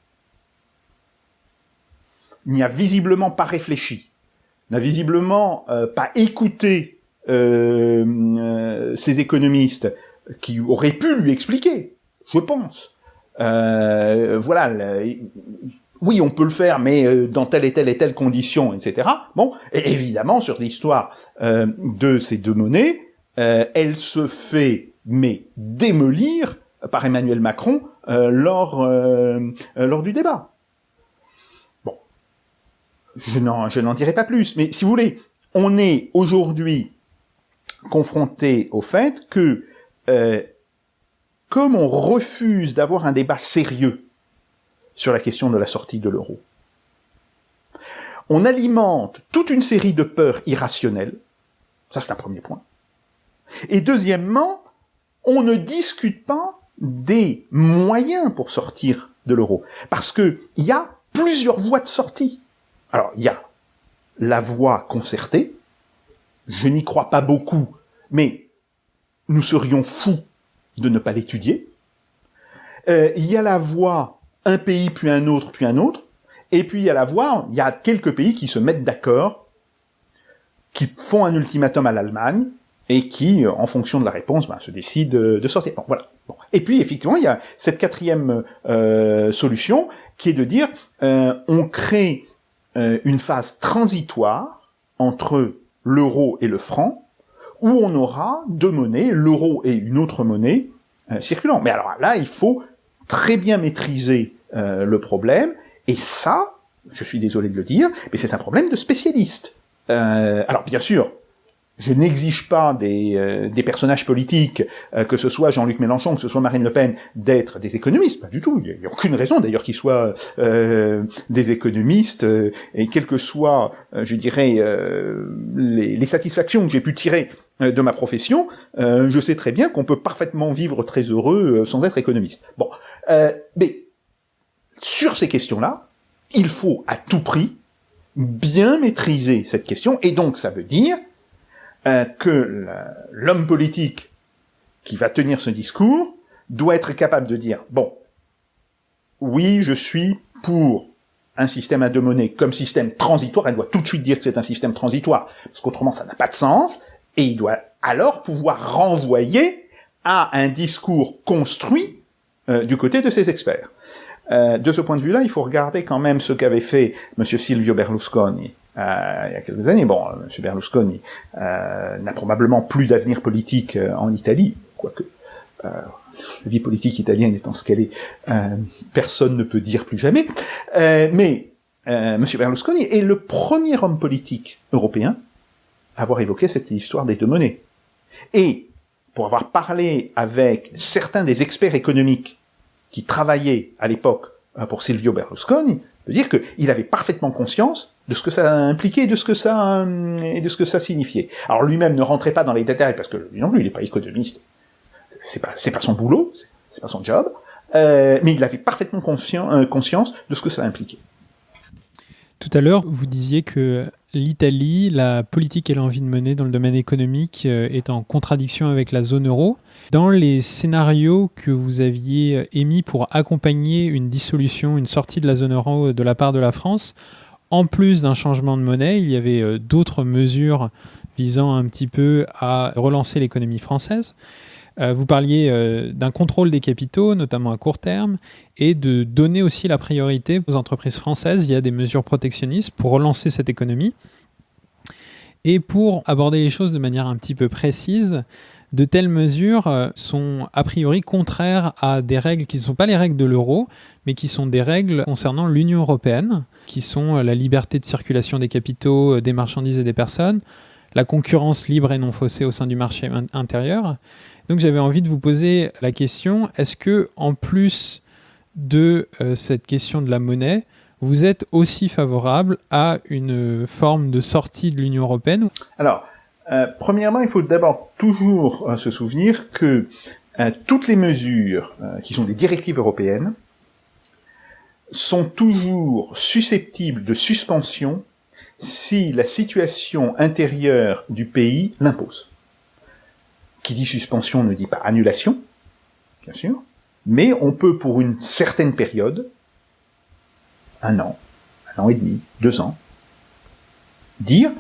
N'y a visiblement pas réfléchi, n'a visiblement pas écouté ces économistes qui auraient pu lui expliquer, je pense. Voilà, oui, on peut le faire, mais dans telle et telle condition, etc. Bon, et évidemment, sur l'histoire de ces 2 monnaies, elle se fait, mais démolir par Emmanuel Macron lors du débat. Bon, je n'en dirai pas plus, mais si vous voulez, on est aujourd'hui confronté au fait que, comme on refuse d'avoir un débat sérieux sur la question de la sortie de l'euro, on alimente toute une série de peurs irrationnelles. Ça, c'est un premier point. Et deuxièmement, on ne discute pas des moyens pour sortir de l'euro. Parce que il y a plusieurs voies de sortie. Alors, il y a la voie concertée. Je n'y crois pas beaucoup, mais nous serions fous de ne pas l'étudier. Il y a la voie un pays puis un autre, et puis il y a la voie, il y a quelques pays qui se mettent d'accord, qui font un ultimatum à l'Allemagne, et qui, en fonction de la réponse, se décident de sortir. Bon, voilà. Bon. Et puis, effectivement, il y a cette quatrième solution, qui est de dire, on crée une phase transitoire entre l'euro et le franc, où on aura deux monnaies, l'euro et une autre monnaie, circulant. Mais alors là, il faut très bien maîtriser le problème, et ça, je suis désolé de le dire, mais c'est un problème de spécialiste. Alors bien sûr, je n'exige pas des personnages politiques, que ce soit Jean-Luc Mélenchon, que ce soit Marine Le Pen, d'être des économistes, pas du tout. Il n'y a aucune raison d'ailleurs qu'ils soient des économistes, et quelles que soient, je dirais, les satisfactions que j'ai pu tirer de ma profession, je sais très bien qu'on peut parfaitement vivre très heureux sans être économiste. Bon, mais sur ces questions-là, il faut à tout prix bien maîtriser cette question, et donc ça veut dire que l'homme politique qui va tenir ce discours doit être capable de dire, bon, oui, je suis pour un système à deux monnaies comme système transitoire, elle doit tout de suite dire que c'est un système transitoire, parce qu'autrement ça n'a pas de sens, et il doit alors pouvoir renvoyer à un discours construit du côté de ses experts. De ce point de vue-là, il faut regarder quand même ce qu'avait fait M. Silvio Berlusconi il y a quelques années. Bon, M. Berlusconi n'a probablement plus d'avenir politique en Italie, quoique la vie politique italienne étant ce qu'elle est, personne ne peut dire plus jamais. Mais M. Berlusconi est le premier homme politique européen à avoir évoqué cette histoire des deux monnaies. Et pour avoir parlé avec certains des experts économiques qui travaillait à l'époque pour Silvio Berlusconi, de dire qu'il avait parfaitement conscience de ce que ça impliquait et de ce que ça signifiait. Alors lui-même ne rentrait pas dans les détails parce que lui non plus, il n'est pas économiste. C'est pas son boulot, c'est pas son job. Mais il avait parfaitement conscience de ce que ça impliquait. Tout à l'heure, vous disiez que l'Italie, la politique qu'elle a envie de mener dans le domaine économique est en contradiction avec la zone euro. Dans les scénarios que vous aviez émis pour accompagner une dissolution, une sortie de la zone euro de la part de la France, en plus d'un changement de monnaie, il y avait d'autres mesures visant un petit peu à relancer l'économie française. Vous parliez d'un contrôle des capitaux, notamment à court terme, et de donner aussi la priorité aux entreprises françaises via des mesures protectionnistes pour relancer cette économie. Et pour aborder les choses de manière un petit peu précise, de telles mesures sont a priori contraires à des règles qui ne sont pas les règles de l'euro, mais qui sont des règles concernant l'Union européenne, qui sont la liberté de circulation des capitaux, des marchandises et des personnes, la concurrence libre et non faussée au sein du marché intérieur. Donc j'avais envie de vous poser la question, est-ce que en plus de cette question de la monnaie, vous êtes aussi favorable à une forme de sortie de l'Union européenne ? Alors, premièrement, il faut d'abord toujours se souvenir que toutes les mesures qui sont des directives européennes sont toujours susceptibles de suspension si la situation intérieure du pays l'impose. Qui dit suspension ne dit pas annulation, bien sûr, mais on peut pour une certaine période, 1 an, 1 an et demi, 2 ans, dire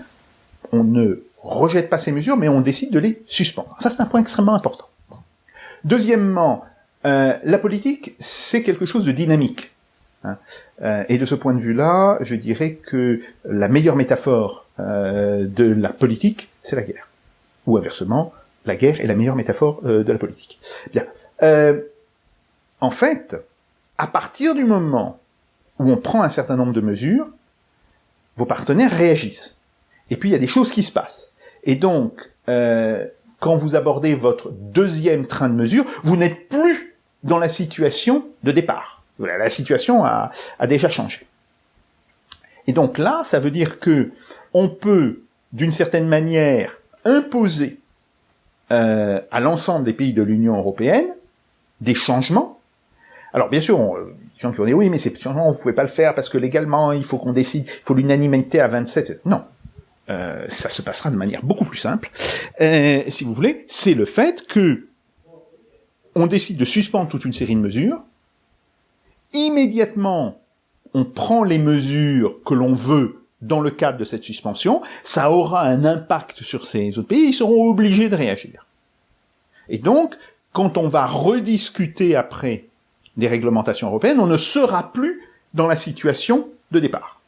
on ne rejette pas ces mesures, mais on décide de les suspendre. Ça, c'est un point extrêmement important. Deuxièmement, la politique, c'est quelque chose de dynamique. Et de ce point de vue-là, je dirais que la meilleure métaphore de la politique, c'est la guerre. Ou inversement, la guerre est la meilleure métaphore de la politique. Bien. En fait, à partir du moment où on prend un certain nombre de mesures, vos partenaires réagissent. Et puis, il y a des choses qui se passent. Et donc, quand vous abordez votre deuxième train de mesures, vous n'êtes plus dans la situation de départ. La situation a déjà changé. Et donc là, ça veut dire que on peut, d'une certaine manière, imposer à l'ensemble des pays de l'Union européenne des changements. Alors bien sûr, les gens qui vont dire oui, mais ces changements, vous pouvez pas le faire parce que légalement, il faut qu'on décide, il faut l'unanimité à 27. Non, ça se passera de manière beaucoup plus simple. Si vous voulez, c'est le fait que on décide de suspendre toute une série de mesures. Immédiatement, on prend les mesures que l'on veut dans le cadre de cette suspension, ça aura un impact sur ces autres pays, ils seront obligés de réagir. Et donc, quand on va rediscuter après des réglementations européennes, on ne sera plus dans la situation de départ.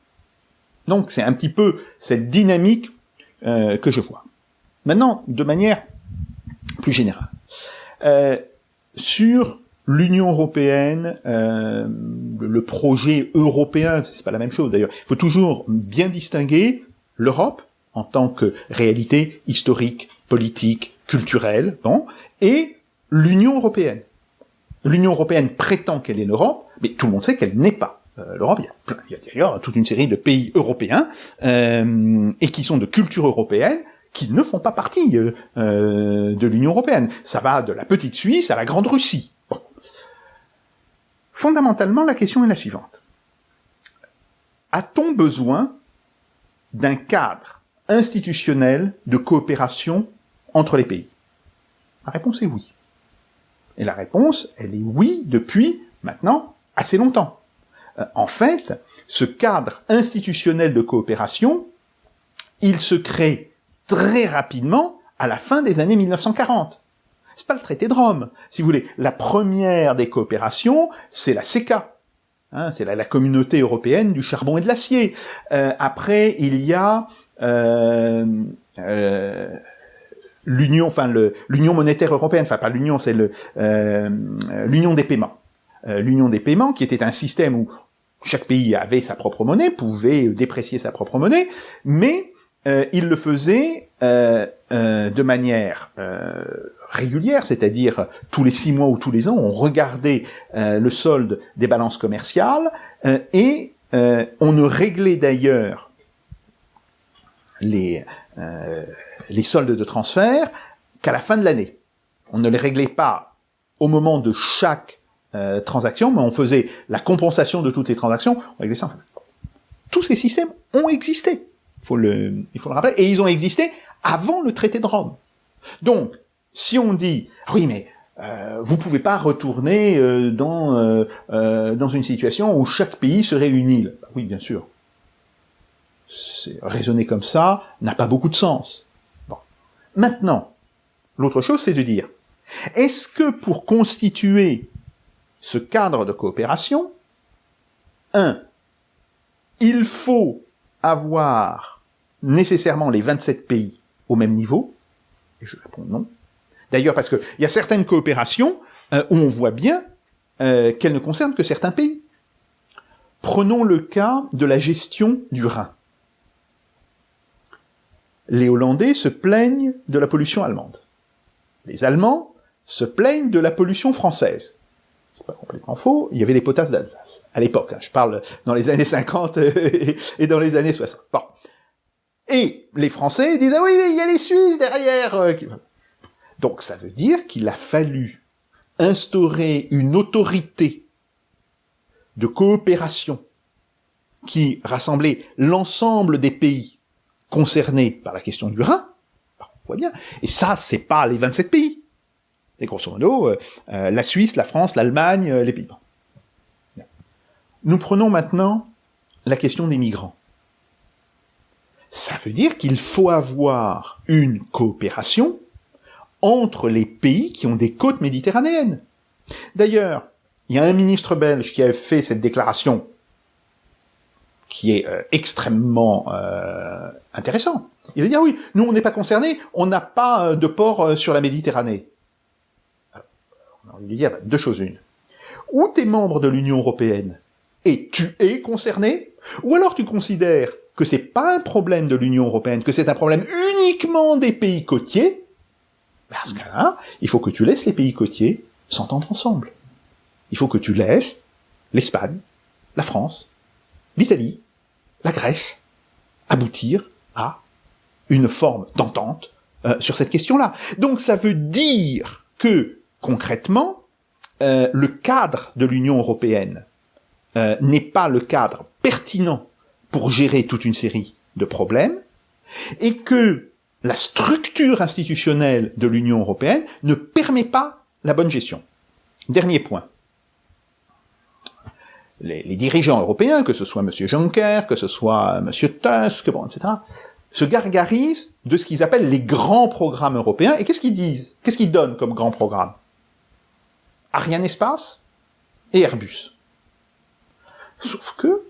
Donc, c'est un petit peu cette dynamique que je vois. Maintenant, de manière plus générale, sur l'Union européenne, le projet européen, c'est pas la même chose d'ailleurs. Il faut toujours bien distinguer l'Europe en tant que réalité historique, politique, culturelle, bon, et l'Union européenne. L'Union européenne prétend qu'elle est l'Europe, mais tout le monde sait qu'elle n'est pas l'Europe. Il y a d'ailleurs toute une série de pays européens et qui sont de culture européenne, qui ne font pas partie de l'Union européenne. Ça va de la petite Suisse à la grande Russie. Bon. Fondamentalement, la question est la suivante. A-t-on besoin d'un cadre institutionnel de coopération entre les pays? La réponse est oui. Et la réponse, elle est oui depuis maintenant assez longtemps. En fait, ce cadre institutionnel de coopération, il se crée très rapidement à la fin des années 1940. C'est pas le traité de Rome. Si vous voulez, la première des coopérations, c'est la CECA. Hein, c'est la communauté européenne du charbon et de l'acier. Après, il y a l'union, l'union monétaire européenne. Enfin, pas l'union, c'est l'union des paiements. L'union des paiements, qui était un système où chaque pays avait sa propre monnaie, pouvait déprécier sa propre monnaie, mais il le faisait de manière régulière, c'est-à-dire tous les 6 mois ou tous les ans, on regardait le solde des balances commerciales et on ne réglait d'ailleurs les soldes de transfert qu'à la fin de l'année. On ne les réglait pas au moment de chaque transaction, mais on faisait la compensation de toutes les transactions, on réglait ça en fin. Tous ces systèmes ont existé. Il faut le rappeler, et ils ont existé avant le traité de Rome. Donc, si on dit oui, mais vous pouvez pas retourner dans une situation où chaque pays serait une île. Bah, oui, bien sûr. Raisonner comme ça n'a pas beaucoup de sens. Bon. Maintenant, l'autre chose, c'est de dire est-ce que pour constituer ce cadre de coopération, il faut avoir nécessairement les 27 pays au même niveau? Et je réponds non. D'ailleurs, parce qu'il y a certaines coopérations où on voit bien qu'elles ne concernent que certains pays. Prenons le cas de la gestion du Rhin. Les Hollandais se plaignent de la pollution allemande. Les Allemands se plaignent de la pollution française. C'est pas complètement faux, il y avait les potasses d'Alsace, à l'époque, hein, je parle dans les années 50 et dans les années 60. Bon. Et les Français disent « Ah oui, mais il y a les Suisses derrière !» Donc ça veut dire qu'il a fallu instaurer une autorité de coopération qui rassemblait l'ensemble des pays concernés par la question du Rhin. On voit bien. Et ça, c'est pas les 27 pays. C'est grosso modo la Suisse, la France, l'Allemagne, les Pays-Bas. Nous prenons maintenant la question des migrants. Ça veut dire qu'il faut avoir une coopération entre les pays qui ont des côtes méditerranéennes. D'ailleurs, il y a un ministre belge qui a fait cette déclaration qui est extrêmement intéressante. Il va dire oui, nous on n'est pas concernés, on n'a pas de port sur la Méditerranée. Alors, on va lui dire 2 choses une. Ou tu es membre de l'Union européenne et tu es concerné, ou alors tu considères que c'est pas un problème de l'Union européenne, que c'est un problème uniquement des pays côtiers. Ben à ce cas-là, il faut que tu laisses les pays côtiers s'entendre ensemble. Il faut que tu laisses l'Espagne, la France, l'Italie, la Grèce aboutir à une forme d'entente sur cette question-là. Donc ça veut dire que, concrètement, le cadre de l'Union européenne n'est pas le cadre pertinent pour gérer toute une série de problèmes, et que la structure institutionnelle de l'Union européenne ne permet pas la bonne gestion. Dernier point. Les dirigeants européens, que ce soit M. Juncker, que ce soit M. Tusk, etc., se gargarisent de ce qu'ils appellent les grands programmes européens. Et qu'est-ce qu'ils disent? Qu'est-ce qu'ils donnent comme grands programmes? Arianespace et Airbus. Sauf que,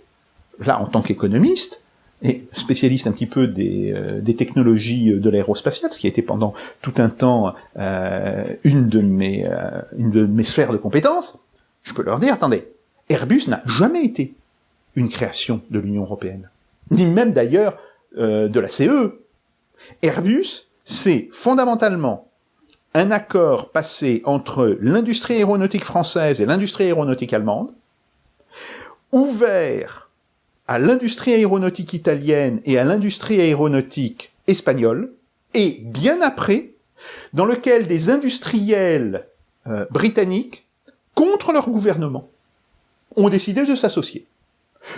là, en tant qu'économiste, et spécialiste un petit peu des technologies de l'aérospatiale, ce qui a été pendant tout un temps une de mes sphères de compétences, je peux leur dire, attendez, Airbus n'a jamais été une création de l'Union européenne, ni même d'ailleurs de la CE. Airbus, c'est fondamentalement un accord passé entre l'industrie aéronautique française et l'industrie aéronautique allemande, ouvert à l'industrie aéronautique italienne et à l'industrie aéronautique espagnole, et bien après, dans lequel des industriels britanniques, contre leur gouvernement, ont décidé de s'associer.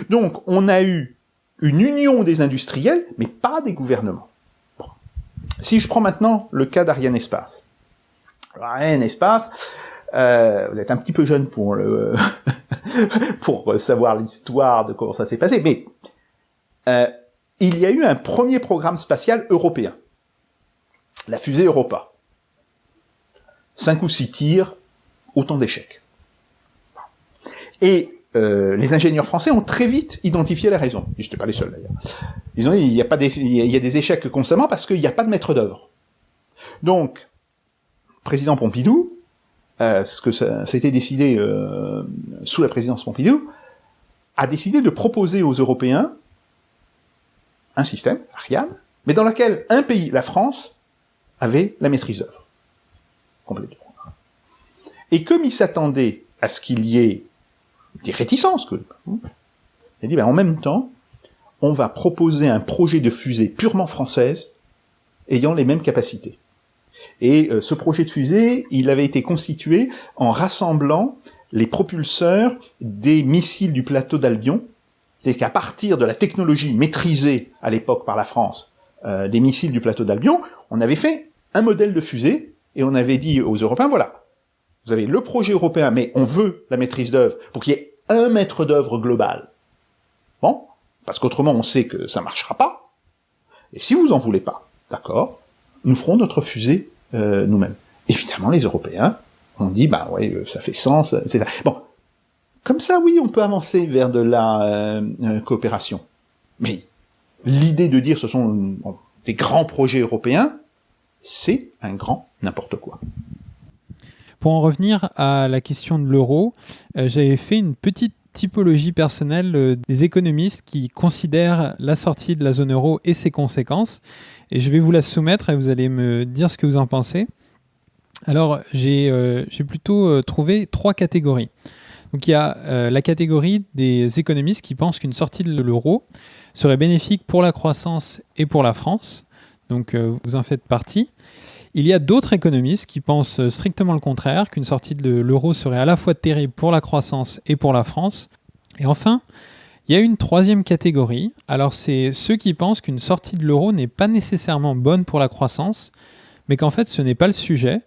Donc, on a eu une union des industriels, mais pas des gouvernements. Bon. Si je prends maintenant le cas d'Arianespace. Arianespace, vous êtes un petit peu jeune pour pour savoir l'histoire de comment ça s'est passé, mais il y a eu un premier programme spatial européen, la fusée Europa. 5 ou 6 tirs, autant d'échecs. Et les ingénieurs français ont très vite identifié la raison. Ils n'étaient pas les seuls d'ailleurs. Ils ont dit il y a des échecs constamment parce qu'il n'y a pas de maître d'œuvre. Donc, président Pompidou, ce que ça a été décidé sous la présidence Pompidou, a décidé de proposer aux Européens un système, Ariane, mais dans lequel un pays, la France, avait la maîtrise d'œuvre complète du programme. Et comme il s'attendait à ce qu'il y ait des réticences, il a dit, en même temps, on va proposer un projet de fusée purement française ayant les mêmes capacités. Et ce projet de fusée, il avait été constitué en rassemblant les propulseurs des missiles du plateau d'Albion. C'est qu'à partir de la technologie maîtrisée à l'époque par la France, des missiles du plateau d'Albion, on avait fait un modèle de fusée et on avait dit aux Européens, voilà, vous avez le projet européen, mais on veut la maîtrise d'œuvre pour qu'il y ait un maître d'œuvre global. Bon, parce qu'autrement on sait que ça marchera pas. Et si vous en voulez pas, d'accord, nous ferons notre fusée nous-mêmes. Évidemment, les Européens ont dit, ça fait sens, etc. Bon, comme ça, oui, on peut avancer vers de la coopération. Mais l'idée de dire ce sont des grands projets européens, c'est un grand n'importe quoi. Pour en revenir à la question de l'euro, j'avais fait une petite typologie personnelle des économistes qui considèrent la sortie de la zone euro et ses conséquences. Et je vais vous la soumettre et vous allez me dire ce que vous en pensez. Alors, j'ai plutôt trouvé 3 catégories. Donc, il y a la catégorie des économistes qui pensent qu'une sortie de l'euro serait bénéfique pour la croissance et pour la France. Donc, vous en faites partie. Il y a d'autres économistes qui pensent strictement le contraire, qu'une sortie de l'euro serait à la fois terrible pour la croissance et pour la France. Et enfin, il y a une 3e catégorie. Alors, c'est ceux qui pensent qu'une sortie de l'euro n'est pas nécessairement bonne pour la croissance, mais qu'en fait, ce n'est pas le sujet.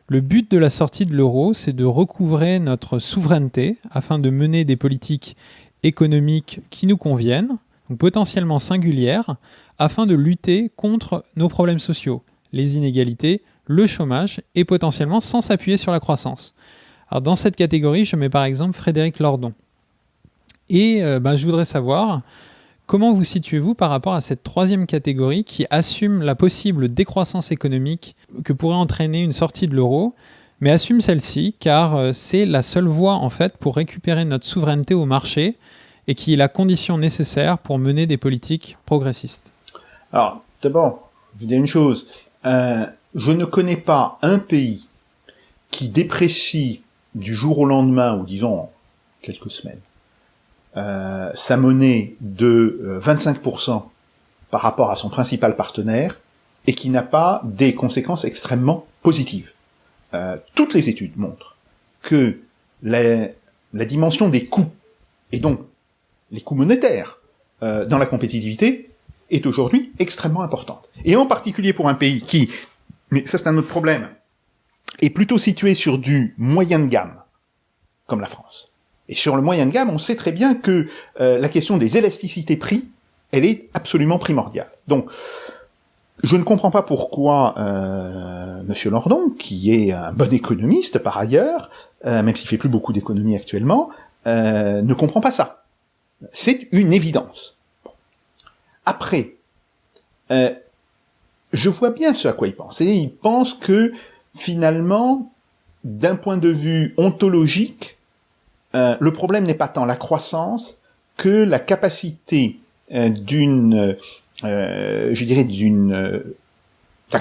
Le but de la sortie de l'euro, c'est de recouvrer notre souveraineté afin de mener des politiques économiques qui nous conviennent, donc potentiellement singulières, afin de lutter contre nos problèmes sociaux, les inégalités, le chômage, et potentiellement sans s'appuyer sur la croissance. Alors dans cette catégorie, je mets par exemple Frédéric Lordon. Et je voudrais savoir, comment vous situez-vous par rapport à cette 3e catégorie qui assume la possible décroissance économique que pourrait entraîner une sortie de l'euro, mais assume celle-ci car c'est la seule voie en fait pour récupérer notre souveraineté au marché et qui est la condition nécessaire pour mener des politiques progressistes? Alors, d'abord, je vous dis une chose. Je ne connais pas un pays qui déprécie du jour au lendemain, ou disons quelques semaines, sa monnaie de 25% par rapport à son principal partenaire et qui n'a pas des conséquences extrêmement positives. Toutes les études montrent que la dimension des coûts, et donc les coûts monétaires dans la compétitivité, est aujourd'hui extrêmement importante. Et en particulier pour un pays qui, mais ça c'est un autre problème, est plutôt situé sur du moyen de gamme, comme la France. Et sur le moyen de gamme, on sait très bien que la question des élasticités prix, elle est absolument primordiale. Donc, je ne comprends pas pourquoi Monsieur Lordon, qui est un bon économiste par ailleurs, même s'il fait plus beaucoup d'économie actuellement, ne comprend pas ça. C'est une évidence. Bon. Après, je vois bien ce à quoi il pense. Et il pense que, finalement, d'un point de vue ontologique, le problème n'est pas tant la croissance que la capacité d'un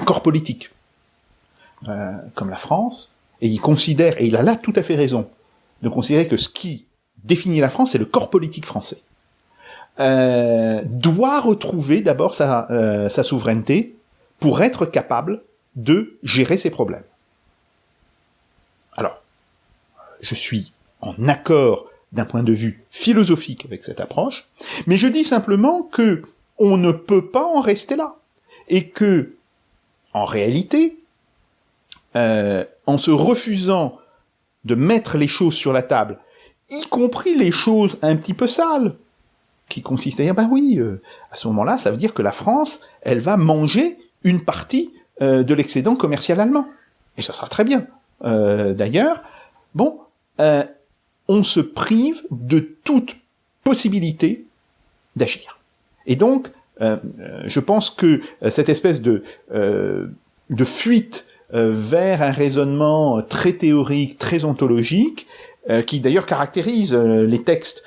corps politique comme la France, et il considère, et il a là tout à fait raison, de considérer que ce qui définit la France, c'est le corps politique français, doit retrouver d'abord sa souveraineté pour être capable de gérer ses problèmes. Alors, je suis en accord d'un point de vue philosophique avec cette approche, mais je dis simplement que on ne peut pas en rester là, et que, en réalité, en se refusant de mettre les choses sur la table, y compris les choses un petit peu sales, qui consistent à dire, ben oui, à ce moment-là, ça veut dire que la France, elle va manger une partie de l'excédent commercial allemand. Et ça sera très bien. D'ailleurs, bon, on se prive de toute possibilité d'agir. Et donc, je pense que cette espèce de fuite vers un raisonnement très théorique, très ontologique, qui d'ailleurs caractérise les textes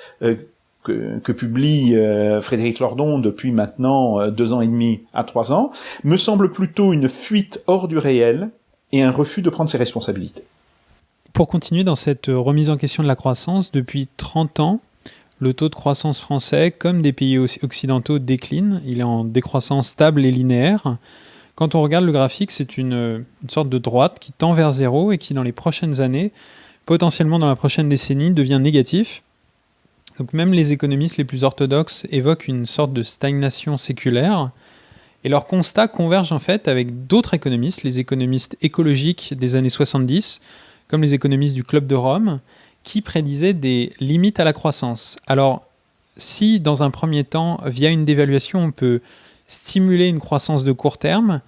que publie Frédéric Lordon depuis maintenant 2 ans et demi à 3 ans, me semble plutôt une fuite hors du réel et un refus de prendre ses responsabilités. Pour continuer dans cette remise en question de la croissance, depuis 30 ans, le taux de croissance français, comme des pays occidentaux, décline. Il est en décroissance stable et linéaire. Quand on regarde le graphique, c'est une sorte de droite qui tend vers zéro et qui, dans les prochaines années, potentiellement dans la prochaine décennie, devient négatif. Donc même les économistes les plus orthodoxes évoquent une sorte de stagnation séculaire. Et leur constat converge en fait avec d'autres économistes, les économistes écologiques des années 70, comme les économistes du Club de Rome, qui prédisaient des limites à la croissance. Alors, si dans un premier temps, via une dévaluation, on peut stimuler une croissance de court terme,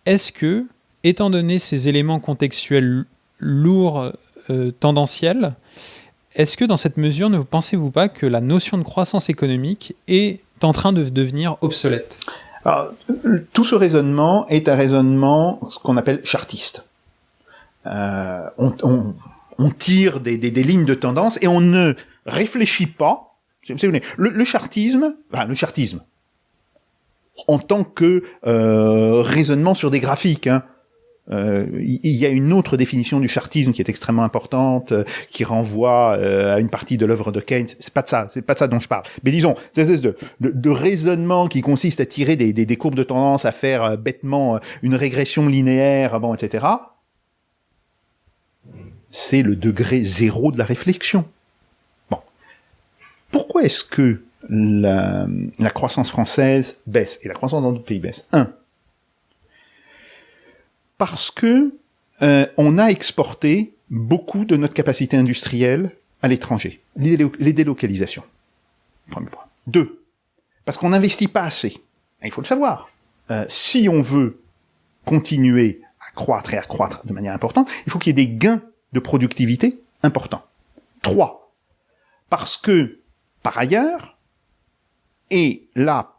est-ce que, étant donné ces éléments contextuels lourds, tendanciels, est-ce que dans cette mesure, ne pensez-vous pas que la notion de croissance économique est en train de devenir obsolète ? Alors, tout ce raisonnement est un raisonnement, ce qu'on appelle chartiste. On tire des lignes de tendance et on ne réfléchit pas. Le chartisme, en tant que raisonnement sur des graphiques, hein, il y a une autre définition du chartisme qui est extrêmement importante, qui renvoie à une partie de l'œuvre de Keynes. C'est pas de ça dont je parle. Mais disons, cette espèce de raisonnement qui consiste à tirer des courbes de tendance, à faire bêtement une régression linéaire, bon, etc. C'est le degré zéro de la réflexion. Bon. Pourquoi est-ce que la croissance française baisse et la croissance dans d'autres pays baisse ? Parce que on a exporté beaucoup de notre capacité industrielle à l'étranger. Les délocalisations. Premier point. 2. Parce qu'on n'investit pas assez. Il faut le savoir. Si on veut continuer à croître et à croître de manière importante, il faut qu'il y ait des gains de productivité importants. 3. Parce que, par ailleurs, et là,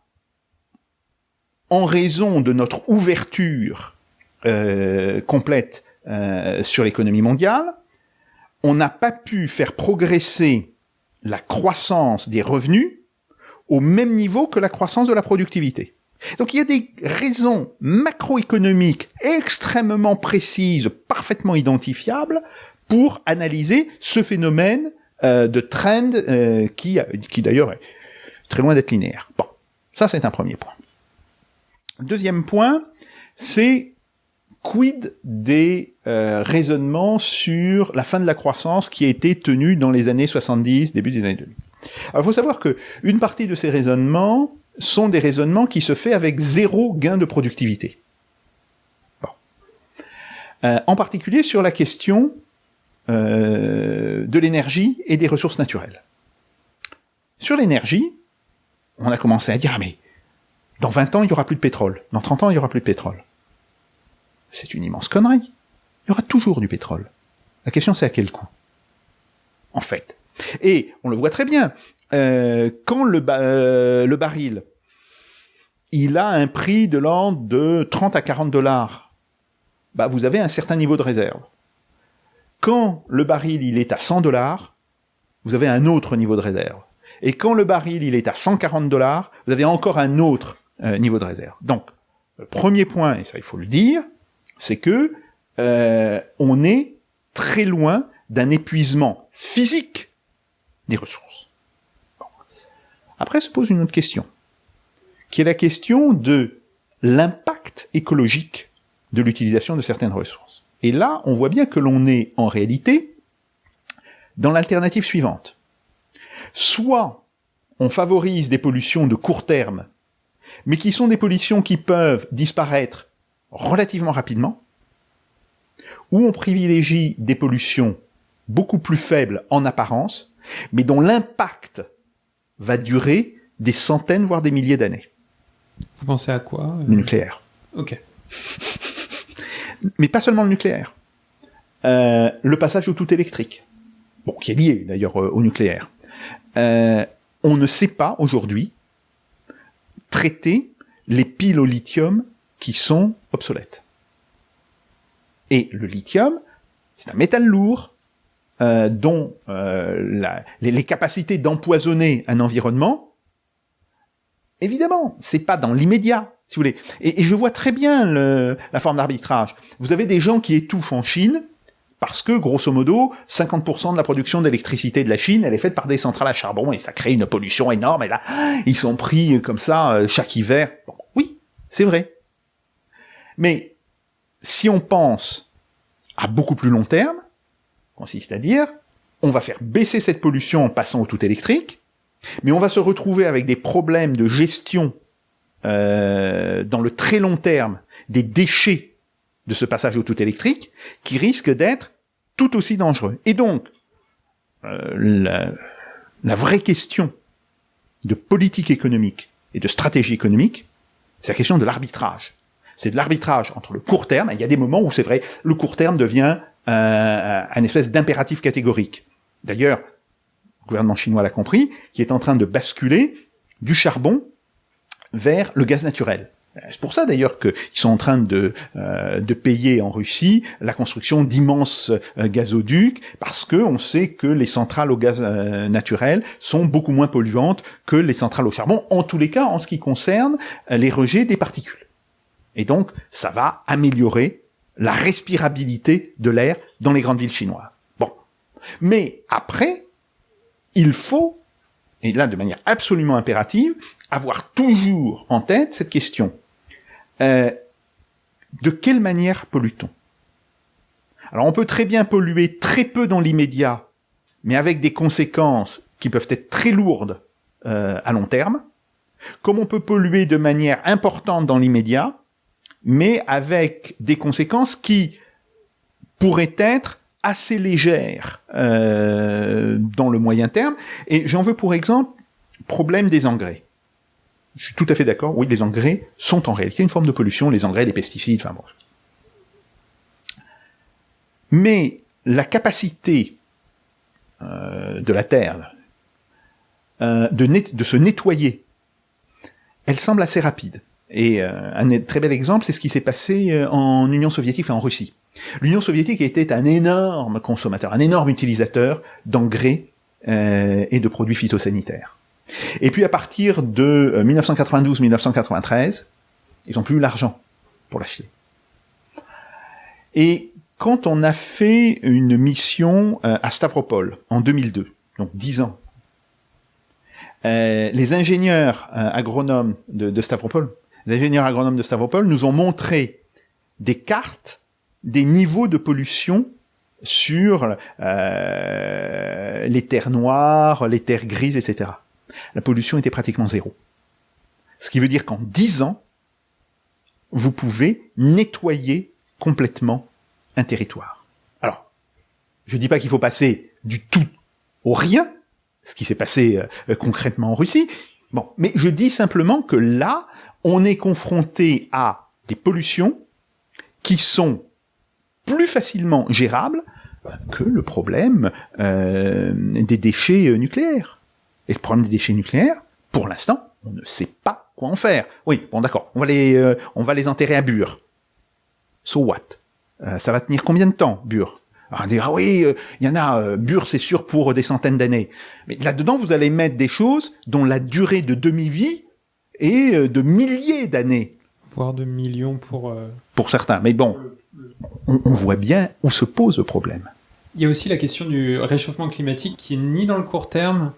en raison de notre ouverture complète sur l'économie mondiale, on n'a pas pu faire progresser la croissance des revenus au même niveau que la croissance de la productivité. Donc il y a des raisons macroéconomiques extrêmement précises, parfaitement identifiables, pour analyser ce phénomène de trend qui d'ailleurs est très loin d'être linéaire. Bon, ça c'est un premier point. Deuxième point, c'est quid des raisonnements sur la fin de la croissance qui a été tenu dans les années 70, début des années 2000. Alors il faut savoir que une partie de ces raisonnements sont des raisonnements qui se fait avec zéro gain de productivité. Bon. En particulier sur la question de l'énergie et des ressources naturelles. Sur l'énergie, on a commencé à dire « Ah mais, dans 20 ans, il n'y aura plus de pétrole. Dans 30 ans, il n'y aura plus de pétrole. » C'est une immense connerie. Il y aura toujours du pétrole. La question, c'est à quel coût, en fait. Et on le voit très bien. Quand le baril, il a un prix de l'ordre de 30 à 40 $, bah, vous avez un certain niveau de réserve. Quand le baril, il est à 100 $, vous avez un autre niveau de réserve. Et quand le baril, il est à 140 $, vous avez encore un autre niveau de réserve. Donc, le premier point, et ça il faut le dire, c'est que on est très loin d'un épuisement physique des ressources. Bon. Après se pose une autre question, qui est la question de l'impact écologique de l'utilisation de certaines ressources. Et là, on voit bien que l'on est en réalité dans l'alternative suivante. Soit on favorise des pollutions de court terme, mais qui sont des pollutions qui peuvent disparaître relativement rapidement, ou on privilégie des pollutions beaucoup plus faibles en apparence, mais dont l'impact va durer des centaines, voire des milliers d'années. Vous pensez à quoi Le nucléaire. Ok. Mais pas seulement le nucléaire. Le passage au tout électrique, bon, qui est lié d'ailleurs au nucléaire. On ne sait pas aujourd'hui traiter les piles au lithium qui sont obsolètes. Et le lithium, c'est un métal lourd dont les capacités d'empoisonner un environnement, évidemment, c'est pas dans l'immédiat, si vous voulez. Et je vois très bien la forme d'arbitrage. Vous avez des gens qui étouffent en Chine parce que, grosso modo, 50% de la production d'électricité de la Chine, elle est faite par des centrales à charbon, et ça crée une pollution énorme, et là, ils sont pris comme ça chaque hiver. Bon, oui, c'est vrai. Mais si on pense à beaucoup plus long terme, consiste à dire, on va faire baisser cette pollution en passant au tout électrique, mais on va se retrouver avec des problèmes de gestion dans le très long terme des déchets de ce passage au tout électrique, qui risque d'être tout aussi dangereux. Et donc, la vraie question de politique économique et de stratégie économique, c'est la question de l'arbitrage. C'est de l'arbitrage entre le court terme, et il y a des moments où c'est vrai, le court terme devient un espèce d'impératif catégorique. D'ailleurs, le gouvernement chinois l'a compris, qui est en train de basculer du charbon vers le gaz naturel. C'est pour ça d'ailleurs qu'ils sont en train de payer en Russie la construction d'immenses gazoducs, parce que on sait que les centrales au gaz naturel sont beaucoup moins polluantes que les centrales au charbon, en tous les cas en ce qui concerne les rejets des particules. Et donc ça va améliorer la respirabilité de l'air dans les grandes villes chinoises. Bon, mais après, il faut, et là de manière absolument impérative, avoir toujours en tête cette question. De quelle manière pollue-t-on ? Alors on peut très bien polluer très peu dans l'immédiat, mais avec des conséquences qui peuvent être très lourdes à long terme, comme on peut polluer de manière importante dans l'immédiat, mais avec des conséquences qui pourraient être assez légères dans le moyen terme. Et j'en veux pour exemple, problème des engrais. Je suis tout à fait d'accord, oui, les engrais sont en réalité une forme de pollution, les engrais, les pesticides, enfin bon. Mais la capacité de la Terre de se nettoyer, elle semble assez rapide. Et un très bel exemple, c'est ce qui s'est passé en Union soviétique, enfin en Russie. L'Union soviétique était un énorme consommateur, un énorme utilisateur d'engrais et de produits phytosanitaires. Et puis à partir de 1992-1993, ils n'ont plus eu l'argent pour l'acheter. Et quand on a fait une mission à Stavropol en 2002, donc 10 ans. Les ingénieurs agronomes de Stavropol, nous ont montré des cartes des niveaux de pollution sur les terres noires, les terres grises, etc. La pollution était pratiquement zéro. Ce qui veut dire qu'en 10 ans, vous pouvez nettoyer complètement un territoire. Alors, je ne dis pas qu'il faut passer du tout au rien, ce qui s'est passé concrètement en Russie, bon, mais je dis simplement que là, on est confronté à des pollutions qui sont plus facilement gérables que le problème des déchets nucléaires. Et le problème des déchets nucléaires, pour l'instant, on ne sait pas quoi en faire. Oui, bon d'accord, on va les enterrer à Bure. So what? Ça va tenir combien de temps, Bure? Alors on dit, ah oui, il y en a, Bure c'est sûr pour des centaines d'années. Mais là-dedans, vous allez mettre des choses dont la durée de demi-vie est de milliers d'années. Voire de millions pour certains. Mais bon, on voit bien où se pose le problème. Il y a aussi la question du réchauffement climatique qui est ni dans le court terme,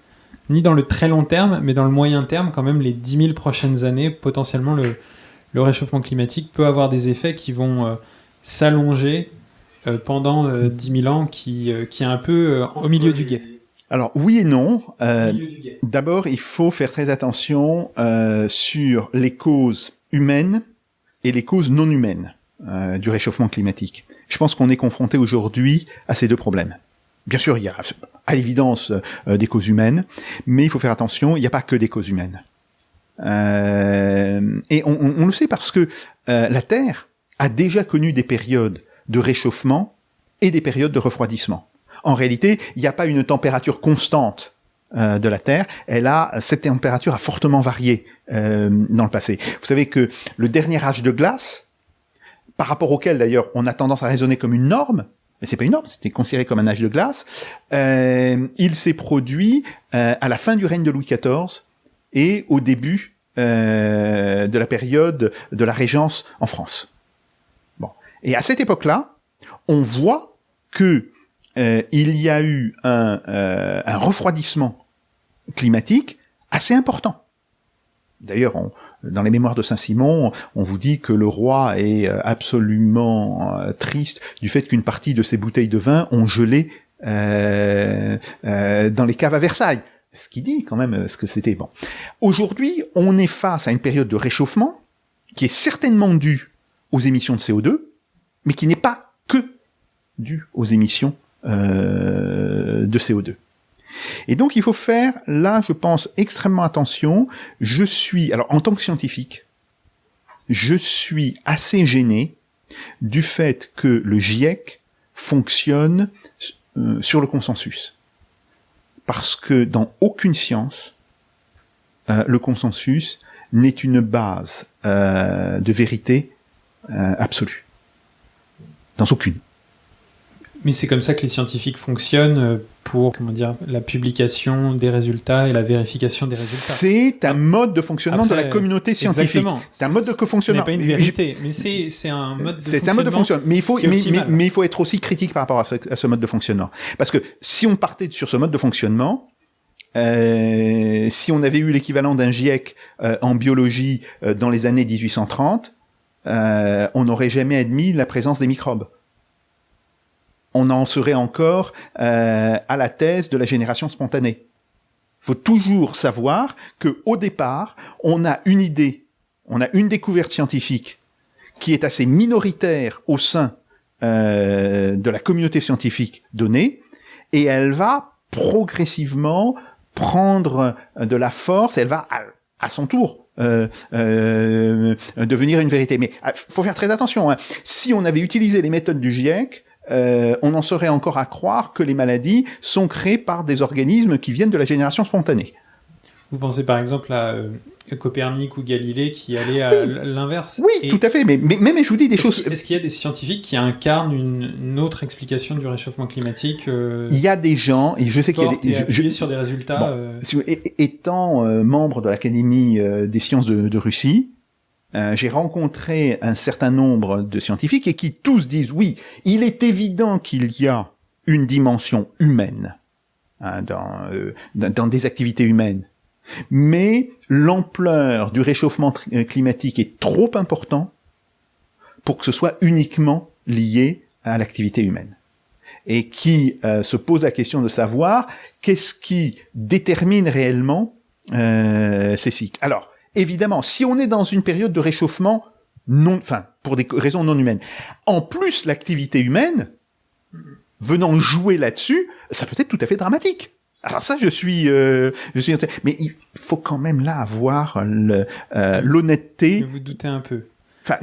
ni dans le très long terme, mais dans le moyen terme, quand même, les 10 000 prochaines années, potentiellement, le réchauffement climatique peut avoir des effets qui vont s'allonger pendant 10 000 ans, qui est un peu au milieu du gué. Alors, oui et non. D'abord, il faut faire très attention sur les causes humaines et les causes non humaines du réchauffement climatique. Je pense qu'on est confronté aujourd'hui à ces deux problèmes. Bien sûr, il y a à l'évidence des causes humaines, mais il faut faire attention, il n'y a pas que des causes humaines. Et on le sait parce que la Terre a déjà connu des périodes de réchauffement et des périodes de refroidissement. En réalité, il n'y a pas une température constante de la Terre. Cette température a fortement varié dans le passé. Vous savez que le dernier âge de glace, par rapport auquel d'ailleurs on a tendance à raisonner comme une norme, mais c'est pas une norme, c'était considéré comme un âge de glace, il s'est produit à la fin du règne de Louis XIV et au début de la période de la Régence en France. Bon. Et à cette époque-là, on voit que il y a eu un refroidissement climatique assez important. D'ailleurs, dans les mémoires de Saint-Simon, on vous dit que le roi est absolument triste du fait qu'une partie de ses bouteilles de vin ont gelé dans les caves à Versailles. Ce qui dit quand même ce que c'était. Bon. Aujourd'hui, on est face à une période de réchauffement qui est certainement due aux émissions de CO2, mais qui n'est pas que due aux émissions de CO2. Et donc il faut faire, là je pense, extrêmement attention. Alors en tant que scientifique, je suis assez gêné du fait que le GIEC fonctionne sur le consensus. Parce que dans aucune science, le consensus n'est une base de vérité absolue. Dans aucune. Mais c'est comme ça que les scientifiques fonctionnent pour, la publication des résultats et la vérification des résultats. C'est un mode de fonctionnement de la communauté scientifique. Exactement. C'est un mode de fonctionnement. Ce n'est pas une vérité, mais c'est un mode de fonctionnement. C'est un mode de fonctionnement. Mais il faut être aussi critique par rapport à ce mode de fonctionnement. Parce que si on partait sur ce mode de fonctionnement, si on avait eu l'équivalent d'un GIEC en biologie dans les années 1830, on n'aurait jamais admis la présence des microbes. On en serait encore à la thèse de la génération spontanée. Il faut toujours savoir que au départ, on a une idée, on a une découverte scientifique qui est assez minoritaire au sein de la communauté scientifique donnée, et elle va progressivement prendre de la force, elle va à son tour devenir une vérité. Mais faut faire très attention. Hein. Si on avait utilisé les méthodes du GIEC, on en serait encore à croire que les maladies sont créées par des organismes qui viennent de la génération spontanée. Vous pensez par exemple à Copernic ou Galilée qui allaient à l'inverse? Oui, tout à fait, mais je vous dis des choses... Est-ce qu'il y a des scientifiques qui incarnent une autre explication du réchauffement climatique Il y a des gens, et je sais qu'il y a des... appuyés sur des résultats... Étant membre de l'Académie des sciences de Russie, j'ai rencontré un certain nombre de scientifiques et qui tous disent oui, il est évident qu'il y a une dimension humaine hein, dans des activités humaines. Mais l'ampleur du réchauffement climatique est trop important pour que ce soit uniquement lié à l'activité humaine. Et qui se pose la question de savoir qu'est-ce qui détermine réellement ces cycles. Alors, évidemment, si on est dans une période de réchauffement pour des raisons non humaines, en plus l'activité humaine venant jouer là-dessus, ça peut être tout à fait dramatique. Alors ça, je suis, mais il faut quand même là avoir l'honnêteté. Vous doutez un peu. Enfin,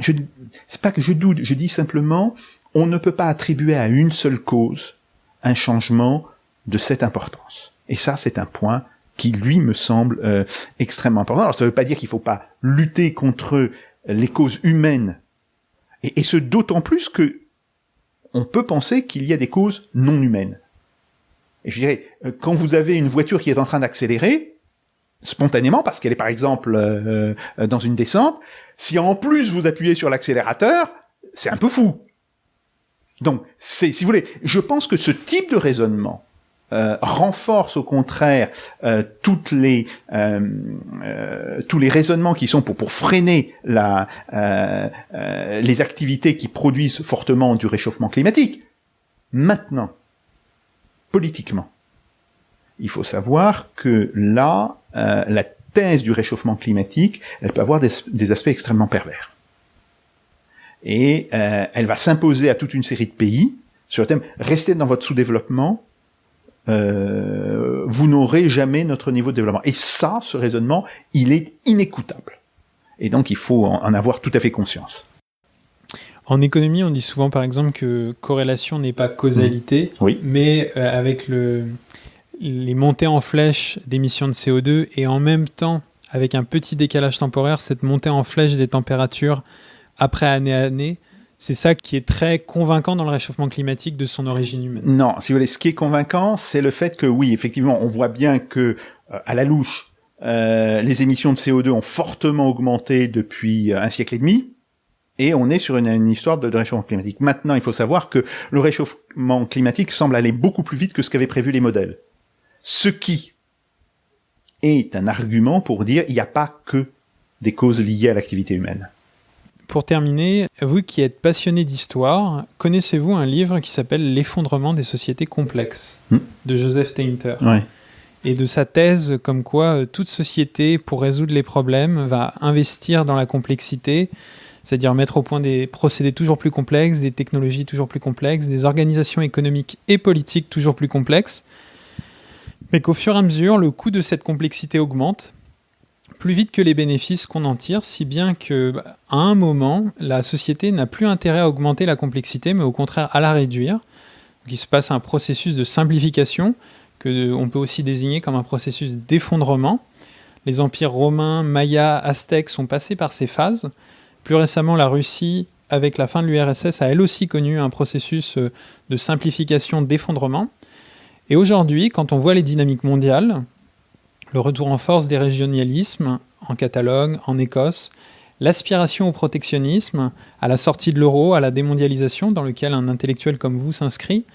c'est pas que je doute, je dis simplement, on ne peut pas attribuer à une seule cause un changement de cette importance. Et ça, c'est un point qui, lui, me semble extrêmement important. Alors, ça ne veut pas dire qu'il ne faut pas lutter contre les causes humaines, et ce d'autant plus que on peut penser qu'il y a des causes non humaines. Et je dirais, quand vous avez une voiture qui est en train d'accélérer, spontanément, parce qu'elle est par exemple dans une descente, si en plus vous appuyez sur l'accélérateur, c'est un peu fou. Donc, si vous voulez, je pense que ce type de raisonnement renforce au contraire tous les raisonnements qui sont pour freiner les activités qui produisent fortement du réchauffement climatique. Maintenant, politiquement, il faut savoir que là, la thèse du réchauffement climatique, elle peut avoir des aspects extrêmement pervers. Et elle va s'imposer à toute une série de pays sur le thème « Restez dans votre sous-développement, vous n'aurez jamais notre niveau de développement ». Et ça, ce raisonnement, il est inécoutable. Et donc, il faut en avoir tout à fait conscience. En économie, on dit souvent, par exemple, que corrélation n'est pas causalité, oui. Mais avec les montées en flèche d'émissions de CO2 et en même temps, avec un petit décalage temporaire, cette montée en flèche des températures après année à année, c'est ça qui est très convaincant dans le réchauffement climatique de son origine humaine. Non, si vous voulez, ce qui est convaincant, c'est le fait que oui, effectivement, on voit bien que à la louche, les émissions de CO2 ont fortement augmenté depuis un siècle et demi, et on est sur une histoire de réchauffement climatique. Maintenant, il faut savoir que le réchauffement climatique semble aller beaucoup plus vite que ce qu'avaient prévu les modèles. Ce qui est un argument pour dire il n'y a pas que des causes liées à l'activité humaine. Pour terminer, vous qui êtes passionné d'histoire, connaissez-vous un livre qui s'appelle « L'effondrement des sociétés complexes » de Joseph Tainter. Ouais. Et de sa thèse comme quoi toute société, pour résoudre les problèmes, va investir dans la complexité, c'est-à-dire mettre au point des procédés toujours plus complexes, des technologies toujours plus complexes, des organisations économiques et politiques toujours plus complexes, mais qu'au fur et à mesure, le coût de cette complexité augmente, plus vite que les bénéfices qu'on en tire, si bien qu'à un moment, la société n'a plus intérêt à augmenter la complexité, mais au contraire à la réduire. Donc, il se passe un processus de simplification, qu'on peut aussi désigner comme un processus d'effondrement. Les empires romains, mayas, aztèques sont passés par ces phases. Plus récemment, la Russie, avec la fin de l'URSS, a elle aussi connu un processus de simplification, d'effondrement. Et aujourd'hui, quand on voit les dynamiques mondiales, le retour en force des régionalismes en Catalogne, en Écosse, l'aspiration au protectionnisme, à la sortie de l'euro, à la démondialisation dans lequel un intellectuel comme vous s'inscrit,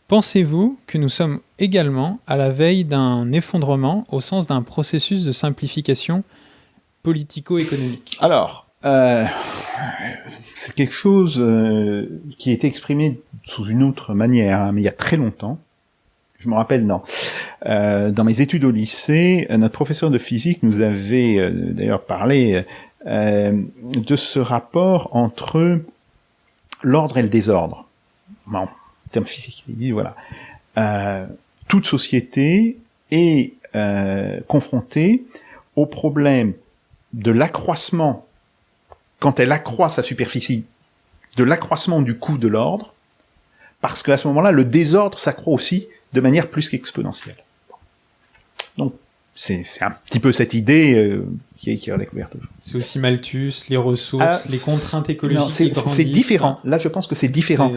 pensez-vous que nous sommes également à la veille d'un effondrement au sens d'un processus de simplification politico-économique ? Alors, c'est quelque chose qui a été exprimé sous une autre manière, hein, mais il y a très longtemps. Je me rappelle, dans mes études au lycée, notre professeur de physique nous avait d'ailleurs parlé de ce rapport entre l'ordre et le désordre. Bon, en termes physiques, il dit voilà, toute société est confrontée au problème de l'accroissement, quand elle accroît sa superficie, de l'accroissement du coût de l'ordre, parce qu'à ce moment-là, le désordre s'accroît aussi de manière plus qu'exponentielle. Donc, c'est un petit peu cette idée qui est redécouverte aujourd'hui. C'est aussi Malthus, les ressources, les contraintes écologiques qui grandissent. C'est différent. Là, je pense que c'est différent.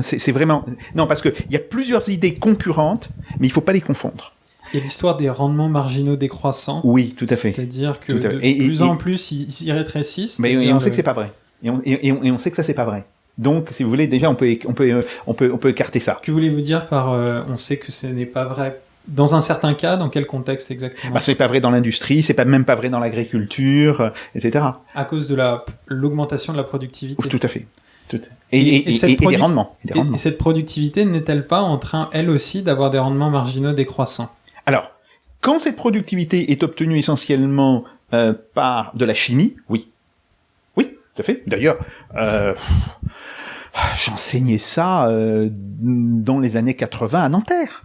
C'est vraiment... Non, parce qu'il y a plusieurs idées concurrentes, mais il ne faut pas les confondre. Il y a l'histoire des rendements marginaux décroissants. Oui, tout à fait. C'est-à-dire que de plus en plus, ils rétrécissent. Mais on sait que c'est pas vrai. Et on sait que ça, c'est pas vrai. Donc, si vous voulez, déjà, on peut écarter ça. Que voulez-vous dire par on sait que ce n'est pas vrai Dans un certain cas, dans quel contexte exactement? C'est pas vrai dans l'industrie, c'est même pas vrai dans l'agriculture, etc. À cause de l'augmentation de la productivité. Tout à fait. Et des rendements. Et cette productivité n'est-elle pas en train, elle aussi, d'avoir des rendements marginaux décroissants? Alors, quand cette productivité est obtenue essentiellement par de la chimie, oui. Oui, tout à fait. D'ailleurs, j'enseignais ça dans les années 80 à Nanterre.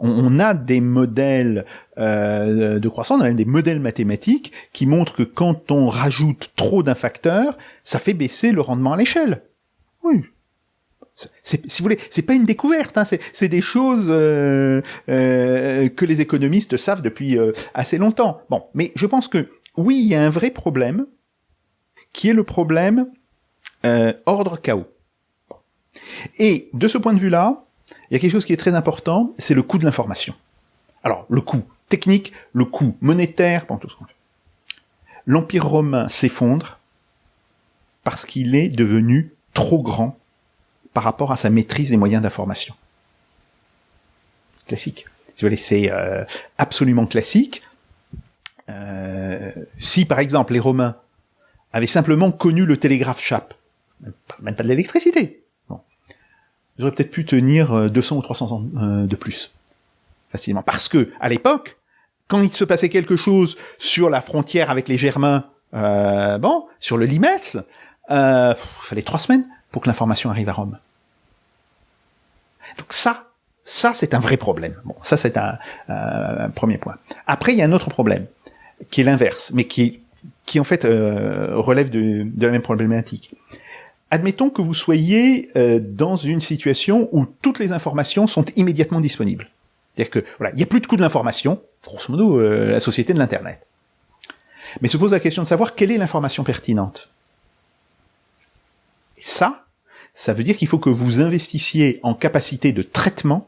On a des modèles de croissance, on a des modèles mathématiques qui montrent que quand on rajoute trop d'un facteur, ça fait baisser le rendement à l'échelle. Oui. Si vous voulez, c'est pas une découverte, hein, c'est des choses que les économistes savent depuis assez longtemps. Bon, mais je pense que oui, il y a un vrai problème, qui est le problème ordre chaos. Et de ce point de vue-là, il y a quelque chose qui est très important, c'est le coût de l'information. Alors, le coût technique, le coût monétaire, tout ce qu'on fait. L'Empire romain s'effondre parce qu'il est devenu trop grand par rapport à sa maîtrise des moyens d'information. Classique. Si vous voulez, c'est absolument classique. Si, par exemple, les Romains avaient simplement connu le télégraphe chape, même pas de l'électricité, ils auraient peut-être pu tenir 200 ou 300 ans de plus, facilement. Parce que, à l'époque, quand il se passait quelque chose sur la frontière avec les Germains, sur le Limès, il fallait 3 semaines pour que l'information arrive à Rome. Donc ça c'est un vrai problème. Bon, ça c'est un premier point. Après, il y a un autre problème, qui est l'inverse, mais qui en fait relève de la même problématique. Admettons que vous soyez dans une situation où toutes les informations sont immédiatement disponibles. C'est-à-dire que voilà, il n'y a plus de coût de l'information, grosso modo la société de l'Internet. Mais se pose la question de savoir quelle est l'information pertinente. Et ça veut dire qu'il faut que vous investissiez en capacité de traitement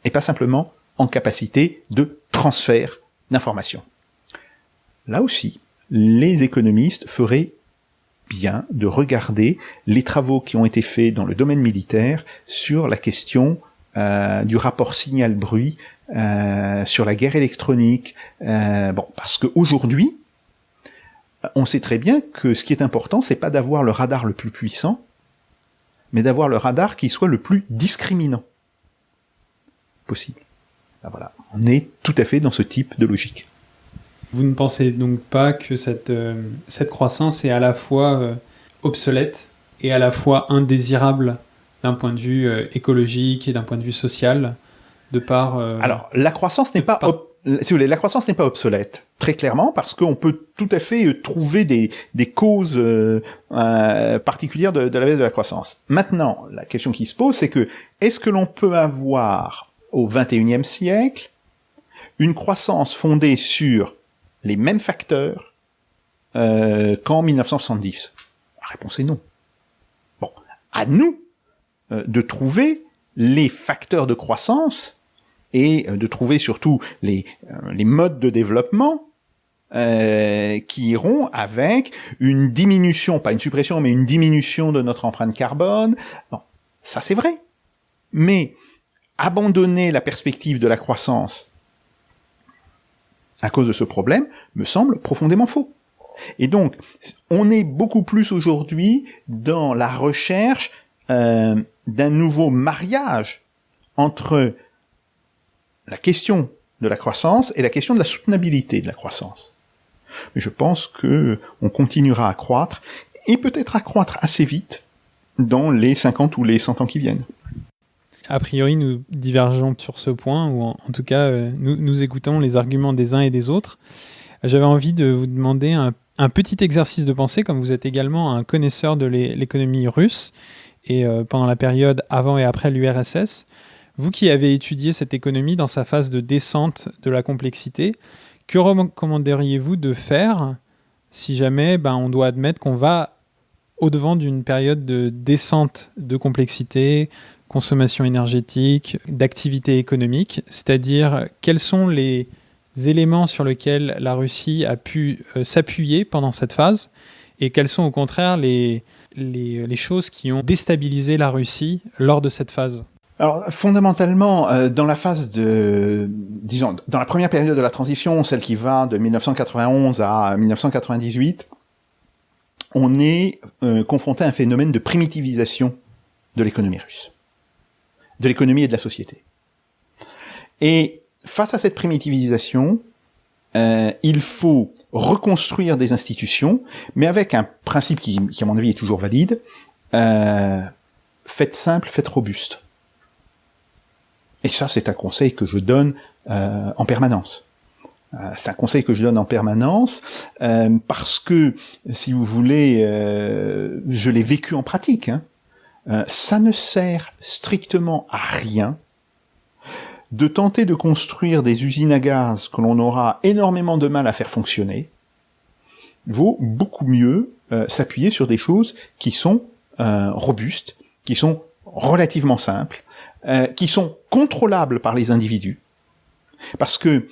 et pas simplement en capacité de transfert d'informations. Là aussi, les économistes feraient bien de regarder les travaux qui ont été faits dans le domaine militaire sur la question du rapport signal-bruit, sur la guerre électronique. Parce qu'aujourd'hui, on sait très bien que ce qui est important, c'est pas d'avoir le radar le plus puissant, mais d'avoir le radar qui soit le plus discriminant possible. Ben voilà, on est tout à fait dans ce type de logique. Vous ne pensez donc pas que cette croissance est à la fois obsolète et à la fois indésirable d'un point de vue écologique et d'un point de vue social, de par... Alors, la croissance n'est pas... Si vous voulez, la croissance n'est pas obsolète, très clairement, parce qu'on peut tout à fait trouver des causes particulières de la baisse de la croissance. Maintenant, la question qui se pose, c'est que est-ce que l'on peut avoir, au XXIe siècle, une croissance fondée sur les mêmes facteurs qu'en 1970? La réponse est non. Bon, à nous de trouver les facteurs de croissance et de trouver surtout les modes de développement qui iront avec une diminution, pas une suppression, mais une diminution de notre empreinte carbone. Bon, ça c'est vrai. Mais abandonner la perspective de la croissance à cause de ce problème me semble profondément faux. Et donc, on est beaucoup plus aujourd'hui dans la recherche d'un nouveau mariage entre la question de la croissance et la question de la soutenabilité de la croissance. Mais je pense que on continuera à croître, et peut-être à croître assez vite dans les 50 ou les 100 ans qui viennent. A priori, nous divergeons sur ce point, ou en tout cas, nous écoutons les arguments des uns et des autres. J'avais envie de vous demander un petit exercice de pensée, comme vous êtes également un connaisseur de l'économie russe, et pendant la période avant et après l'URSS, vous qui avez étudié cette économie dans sa phase de descente de la complexité, que recommanderiez-vous de faire si jamais on doit admettre qu'on va au-devant d'une période de descente de complexité, consommation énergétique, d'activité économique, c'est-à-dire quels sont les éléments sur lesquels la Russie a pu s'appuyer pendant cette phase et quelles sont au contraire les choses qui ont déstabilisé la Russie lors de cette phase? Alors, fondamentalement, dans la phase disons, dans la première période de la transition, celle qui va de 1991 à 1998, on est confronté à un phénomène de primitivisation de l'économie russe, de l'économie et de la société. Et face à cette primitivisation, il faut reconstruire des institutions, mais avec un principe qui à mon avis est toujours valide, faites simple, faites robuste. Et ça, c'est un conseil que je donne en permanence. C'est un conseil que je donne en permanence parce que, si vous voulez, je l'ai vécu en pratique. Ça ne sert strictement à rien de tenter de construire des usines à gaz que l'on aura énormément de mal à faire fonctionner. Il vaut beaucoup mieux s'appuyer sur des choses qui sont robustes, qui sont relativement simples, qui sont contrôlables par les individus. Parce que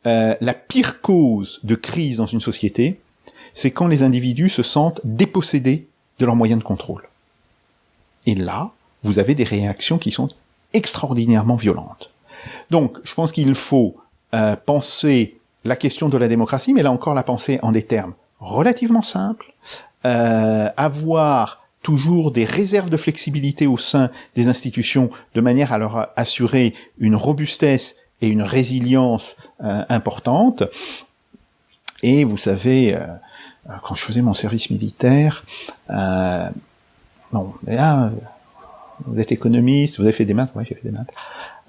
la pire cause de crise dans une société, c'est quand les individus se sentent dépossédés de leurs moyens de contrôle. Et là, vous avez des réactions qui sont extraordinairement violentes. Donc, je pense qu'il faut penser la question de la démocratie, mais là encore la penser en des termes relativement simples, avoir toujours des réserves de flexibilité au sein des institutions de manière à leur assurer une robustesse et une résilience importante. Et vous savez, quand je faisais mon service militaire, bon, là, vous êtes économiste, vous avez fait des maths, ouais, j'ai fait des maths.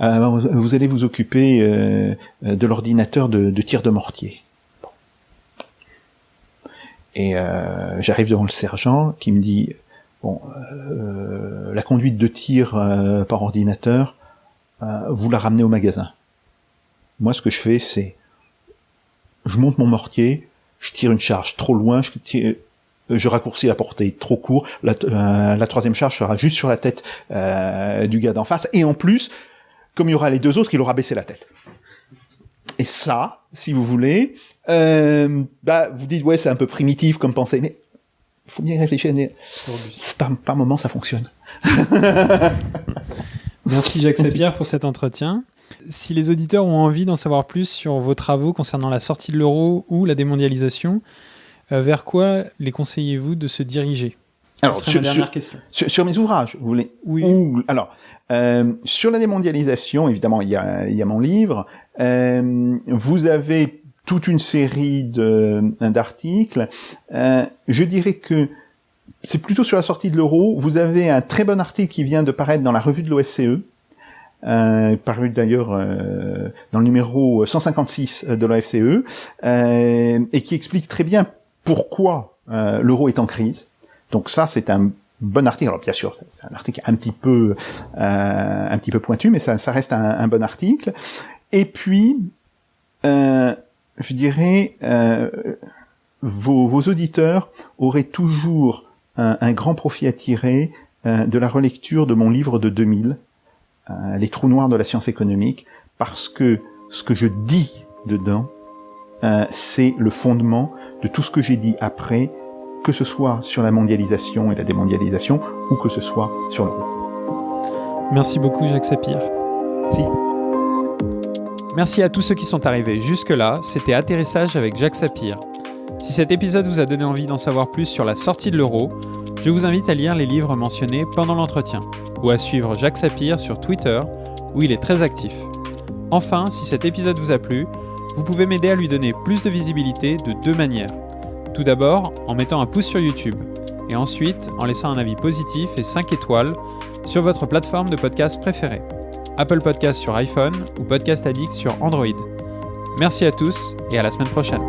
Vous allez vous occuper de l'ordinateur de tir de mortier. Bon. Et j'arrive devant le sergent qui me dit bon, la conduite de tir par ordinateur, vous la ramenez au magasin. Moi, ce que je fais, c'est je monte mon mortier, je tire une charge trop loin, je raccourcis la portée trop court, la troisième charge sera juste sur la tête du gars d'en face, et en plus, comme il y aura les deux autres, il aura baissé la tête. Et ça, si vous voulez, vous dites, ouais, c'est un peu primitif comme pensée, mais il faut bien y réfléchir. C'est par moment, ça fonctionne. Merci Jacques Sapir pour cet entretien. Si les auditeurs ont envie d'en savoir plus sur vos travaux concernant la sortie de l'euro ou la démondialisation, vers quoi les conseillez-vous de se diriger ? Alors, sur mes ouvrages, vous voulez ? Oui. Alors, sur la démondialisation, évidemment, il y a mon livre. Vous avez toute une série d'articles. Je dirais que c'est plutôt sur la sortie de l'euro. Vous avez un très bon article qui vient de paraître dans la revue de l'OFCE, paru d'ailleurs dans le numéro 156 de l'OFCE, et qui explique très bien pourquoi l'euro est en crise. Donc ça, c'est un bon article. Alors bien sûr, c'est un article un petit peu pointu, mais ça reste un bon article. Et puis, je dirais, vos auditeurs auraient toujours un grand profit à tirer de la relecture de mon livre de 2000, Les trous noirs de la science économique, parce que ce que je dis dedans, c'est le fondement de tout ce que j'ai dit après, que ce soit sur la mondialisation et la démondialisation, ou que ce soit sur l'euro. Merci beaucoup Jacques Sapir. Si. Merci à tous ceux qui sont arrivés jusque-là, c'était Atterrissage avec Jacques Sapir. Si cet épisode vous a donné envie d'en savoir plus sur la sortie de l'euro, je vous invite à lire les livres mentionnés pendant l'entretien, ou à suivre Jacques Sapir sur Twitter, où il est très actif. Enfin, si cet épisode vous a plu, vous pouvez m'aider à lui donner plus de visibilité de deux manières. Tout d'abord, en mettant un pouce sur YouTube, et ensuite en laissant un avis positif et 5 étoiles sur votre plateforme de podcast préférée. Apple Podcast sur iPhone ou Podcast Addict sur Android. Merci à tous et à la semaine prochaine.